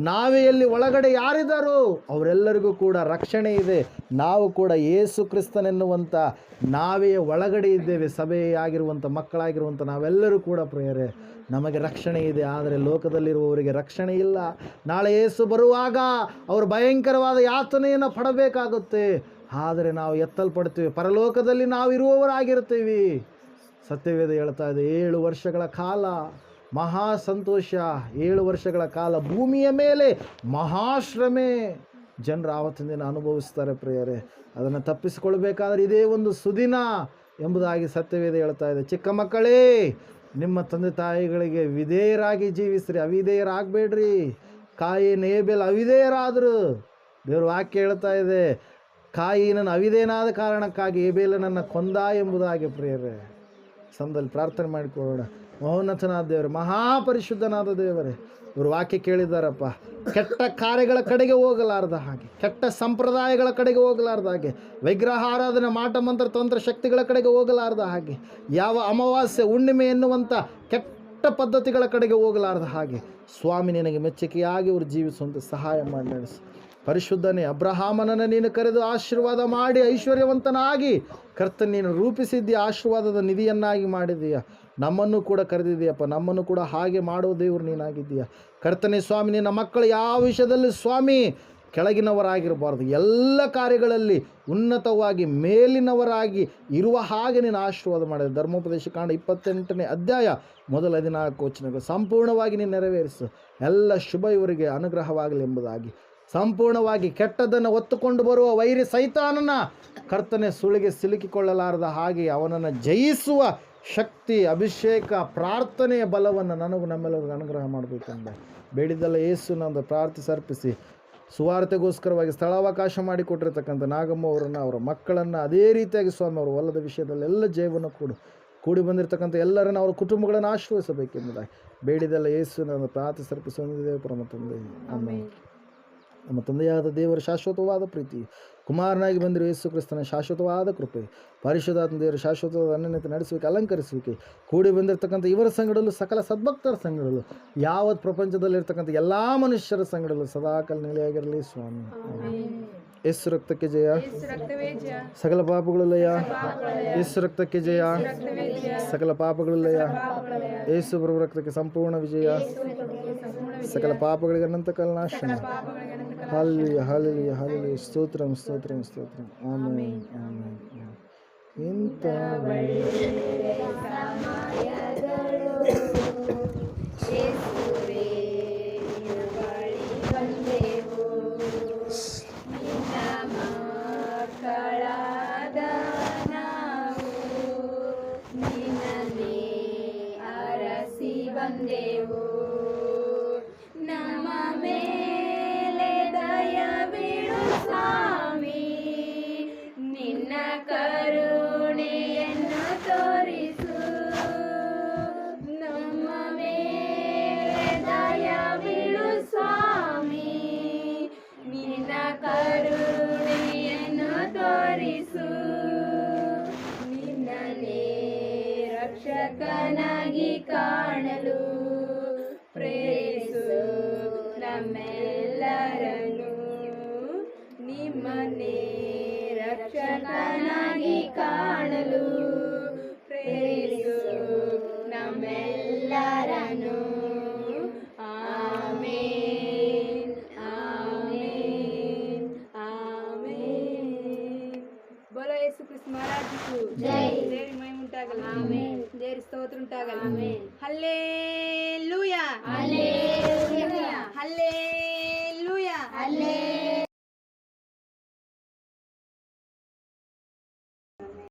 ನಾವೆಯಲ್ಲಿ ಒಳಗಡೆ ಯಾರಿದ್ದಾರೋ ಅವರೆಲ್ಲರಿಗೂ ಕೂಡ ರಕ್ಷಣೆ ಇದೆ. ನಾವು ಕೂಡ ಯೇಸು ಕ್ರಿಸ್ತನೆನ್ನುವಂಥ ನಾವೆಯ ಒಳಗಡೆ ಇದ್ದೇವೆ. ಸಭೆಯಾಗಿರುವಂಥ ಮಕ್ಕಳಾಗಿರುವಂಥ ನಾವೆಲ್ಲರೂ ಕೂಡ ಪ್ರಿಯರೇ, ನಮಗೆ ರಕ್ಷಣೆ ಇದೆ. ಆದರೆ ಲೋಕದಲ್ಲಿರುವವರಿಗೆ ರಕ್ಷಣೆ ಇಲ್ಲ. ನಾಳೆ ಯೇಸು ಬರುವಾಗ ಅವರು ಭಯಂಕರವಾದ ಯಾತನೆಯನ್ನು ಪಡಬೇಕಾಗುತ್ತೆ. ಆದರೆ ನಾವು ಎತ್ತಲ್ಪಡ್ತೀವಿ, ಪರಲೋಕದಲ್ಲಿ ನಾವು ಇರುವವರಾಗಿರ್ತೀವಿ. ಸತ್ಯವೇದ ಹೇಳ್ತಾ ಇದೆ, 7 ವರ್ಷಗಳ ಕಾಲ ಮಹಾ ಸಂತೋಷ, 7 ವರ್ಷಗಳ ಕಾಲ ಭೂಮಿಯ ಮೇಲೆ ಮಹಾಶ್ರಮೆ ಜನರು ಆವತ್ತಿನ ದಿನ ಅನುಭವಿಸ್ತಾರೆ ಪ್ರಿಯರೇ. ಅದನ್ನು ತಪ್ಪಿಸಿಕೊಳ್ಬೇಕಾದ್ರೆ ಇದೇ ಒಂದು ಸುದಿನ ಎಂಬುದಾಗಿ ಸತ್ಯವೇದ ಹೇಳ್ತಾ ಇದೆ. ಚಿಕ್ಕ ಮಕ್ಕಳೇ, ನಿಮ್ಮ ತಂದೆ ತಾಯಿಗಳಿಗೆ ವಿಧೇಯರಾಗಿ ಜೀವಿಸ್ರಿ, ಅವಿಧೇಯರಾಗಬೇಡ್ರಿ. ಕಾಯಿನ ಏಬೇಲ್ ಅವಿಧೇಯರಾದರು. ದೇವರು ವಾಕ್ಯ ಹೇಳ್ತಾ ಇದೆ, ಕಾಯಿನನ್ನು ಅವಿಧೇಯನಾದ ಕಾರಣಕ್ಕಾಗಿ ಏಬೇಲನನ್ನು ಕೊಂದ ಎಂಬುದಾಗಿ ಪ್ರಿಯರೇ. ಸಮಯದಲ್ಲಿ ಪ್ರಾರ್ಥನೆ ಮಾಡಿಕೊಳ್ಳೋಣ. ಮಹೋನ್ನತನಾದ ದೇವರೇ, ಮಹಾಪರಿಶುದ್ಧನಾದ ದೇವರೇ, ಇವರು ವಾಕ್ಯ ಕೇಳಿದ್ದಾರಪ್ಪ, ಕೆಟ್ಟ ಕಾರ್ಯಗಳ ಕಡೆಗೆ ಹೋಗಲಾರ್ದ ಹಾಗೆ, ಕೆಟ್ಟ ಸಂಪ್ರದಾಯಗಳ ಕಡೆಗೆ ಹೋಗಲಾರ್ದ ಹಾಗೆ, ವಿಗ್ರಹ ಆರಾಧನೆ, ಮಾಟ ಮಂತ್ರ ತಂತ್ರ ಶಕ್ತಿಗಳ ಕಡೆಗೆ ಹೋಗಲಾರ್ದ ಹಾಗೆ, ಯಾವ ಅಮಾವಾಸ್ಯೆ ಹುಣ್ಣಿಮೆ ಎನ್ನುವಂಥ ಕೆಟ್ಟ ಪದ್ಧತಿಗಳ ಕಡೆಗೆ ಹೋಗಲಾರ್ದ ಹಾಗೆ ಸ್ವಾಮಿ ನಿನಗೆ ಮೆಚ್ಚುಗೆಯಾಗಿ ಇವರು ಜೀವಿಸುವಂತೆ ಸಹಾಯ ಮಾಡಿ ನಡೆಸು. ಪರಿಶುದ್ಧನೇ, ಅಬ್ರಹಾಮನನ್ನು ನೀನು ಕರೆದು ಆಶೀರ್ವಾದ ಮಾಡಿ ಐಶ್ವರ್ಯವಂತನಾಗಿ ಕರ್ತನ ನೀನು ರೂಪಿಸಿದ್ದೀಯ, ಆಶೀರ್ವಾದದ ನಿಧಿಯನ್ನಾಗಿ ಮಾಡಿದ್ದೀಯ. ನಮ್ಮನ್ನು ಕೂಡ ಕರೆದಿದ್ದೀಯಪ್ಪ, ನಮ್ಮನ್ನು ಕೂಡ ಹಾಗೆ ಮಾಡುವ ದೇವರು ನೀನಾಗಿದ್ದೀಯ. ಕರ್ತನೇ ಸ್ವಾಮಿ, ನಿನ್ನ ಮಕ್ಕಳು ಯಾವ ವಿಷಯದಲ್ಲಿ ಸ್ವಾಮಿ ಕೆಳಗಿನವರಾಗಿರಬಾರ್ದು, ಎಲ್ಲ ಕಾರ್ಯಗಳಲ್ಲಿ ಉನ್ನತವಾಗಿ ಮೇಲಿನವರಾಗಿ ಇರುವ ಹಾಗೆ ನೀನು ಆಶೀರ್ವಾದ ಮಾಡಿದೆ. ಧರ್ಮೋಪದೇಶ ಕಾಂಡ 28ನೇ ಅಧ್ಯಾಯ ಮೊದಲ 14 ವಚನಗಳು ಸಂಪೂರ್ಣವಾಗಿ ನೀನು ನೆರವೇರಿಸು. ಎಲ್ಲ ಶುಭ ಇವರಿಗೆ ಅನುಗ್ರಹವಾಗಲಿ ಎಂಬುದಾಗಿ ಸಂಪೂರ್ಣವಾಗಿ ಕೆಟ್ಟದ್ದನ್ನು ಹೊತ್ತುಕೊಂಡು ಬರುವ ವೈರಿ ಸೈತಾನನ ಕರ್ತನೆ ಸುಳಿಗೆ ಸಿಲುಕಿಕೊಳ್ಳಲಾರದ ಹಾಗೆ ಅವನನ್ನು ಜಯಿಸುವ ಶಕ್ತಿ, ಅಭಿಷೇಕ, ಪ್ರಾರ್ಥನೆಯ ಬಲವನ್ನು ನನಗೂ ನಮ್ಮೆಲ್ಲರಿಗೂ ಅನುಗ್ರಹ ಮಾಡಬೇಕೆಂದು ಬೇಡಿದ್ದಲ್ಲ ಯೇಸುನಂದು ಪ್ರಾರ್ಥಿಸರ್ಪಿಸಿ ಸುವಾರ್ತೆಗೋಸ್ಕರವಾಗಿ ಸ್ಥಳಾವಕಾಶ ಮಾಡಿಕೊಟ್ಟಿರ್ತಕ್ಕಂಥ ನಾಗಮ್ಮ ಅವರನ್ನು, ಅವರ ಮಕ್ಕಳನ್ನು, ಅದೇ ರೀತಿಯಾಗಿ ಸ್ವಾಮಿ ಅವರು ಹೊಲದ ವಿಷಯದಲ್ಲೆಲ್ಲ ಜಯವನ್ನು ಕೂಡಿ ಬಂದಿರತಕ್ಕಂಥ ಎಲ್ಲರನ್ನು ಅವರ ಕುಟುಂಬಗಳನ್ನು ಆಶೀರ್ವದಿಸಬೇಕೆಂಬುದಾಗಿ ಬೇಡಿದಲ್ಲ ಯೇಸುನಂದು ಪ್ರಾರ್ಥಿಸರ್ಪಿಸಿ ಹೊಂದಿದ್ದೇವೆ ಪರಮ ತಂದೆ. ನಮ್ಮ ತಂದೆಯಾದ ದೇವರ ಶಾಶ್ವತವಾದ ಪ್ರೀತಿ, ಕುಮಾರನಾಗಿ ಬಂದಿರುವ ಯೇಸು ಕ್ರಿಸ್ತನ ಶಾಶ್ವತವಾದ ಕೃಪೆ, ಪರಿಶುದ್ಧಾತ್ಮ ದೇವರ ಶಾಶ್ವತವಾದ ಅನ್ಯತೆ ನಡೆಸುವಿಕೆ, ಅಲಂಕರಿಸುವಿಕೆ, ಕೂಡಿ ಬಂದಿರತಕ್ಕಂಥ ಇವರ ಸಂಗಡಲು, ಸಕಲ ಸದ್ಭಕ್ತರ ಸಂಗಡಲು, ಯಾವತ್ತು ಪ್ರಪಂಚದಲ್ಲಿರ್ತಕ್ಕಂಥ ಎಲ್ಲ ಮನುಷ್ಯರ ಸಂಗಡಲು ಸದಾಕಾಲ ನೆಲೆಯಾಗಿರಲಿ ಸ್ವಾಮಿ. ಯೇಸು ರಕ್ತಕ್ಕೆ ಜಯ, ಸಕಲ ಪಾಪಗಳು ಲಯ. ಯೇಸು ರಕ್ತಕ್ಕೆ ಜಯ, ಸಕಲ ಪಾಪಗಳು ಲಯ. ಯೇಸು ಪ್ರಭು ರಕ್ತಕ್ಕೆ ಸಂಪೂರ್ಣ ವಿಜಯ, ಸಕಲ ಪಾಪಗಳಿಗೆ ಅನಂತ ಕಾಲ ನಾಶನ. Hallelujah, hallelujah, hallelujah. ಸ್ತೋತ್ರಂ, ಸ್ತೋತ್ರಂ, ಸ್ತೋತ್ರಂ. Amen, amen. ಇಂಥ ಬಂದೆವು, ನಮ್ಮ ಮೇಲೆ ದಯ ಬೀಳು ಸ್ವಾಮಿ, ನಿನ್ನ ಕರುಣೆಯನ್ನು ತೋರಿಸು. ನಮ್ಮ ಮೇಲೆ ದಯ ಬೀಳು ಸ್ವಾಮಿ, ನಿನ್ನ ಕರುಣೆಯನ್ನು ತೋರಿಸು. ನಿನ್ನನ್ನೇ ರಕ್ಷಕನಾಗಿ ಕಾಣಲು ಪ್ರೇರಿಸು ನಮ್ಮೆಲ್ಲರನ್ನು. ನಿಮ್ಮನ್ನೇ ರಕ್ಷಕನಾಗಿ ಕಾಣಲು ಪ್ರೇರಿಸು ನಮ್ಮೆಲ್ಲರನ್ನು. Amen, amen, amen. बोलो यीशु क्रिस्त महाराज जी को जय. देवी महिमा उंटागल. आमेन. देवी स्तोत्र उंटागल. आमेन. हालेलुया. हालेलुया.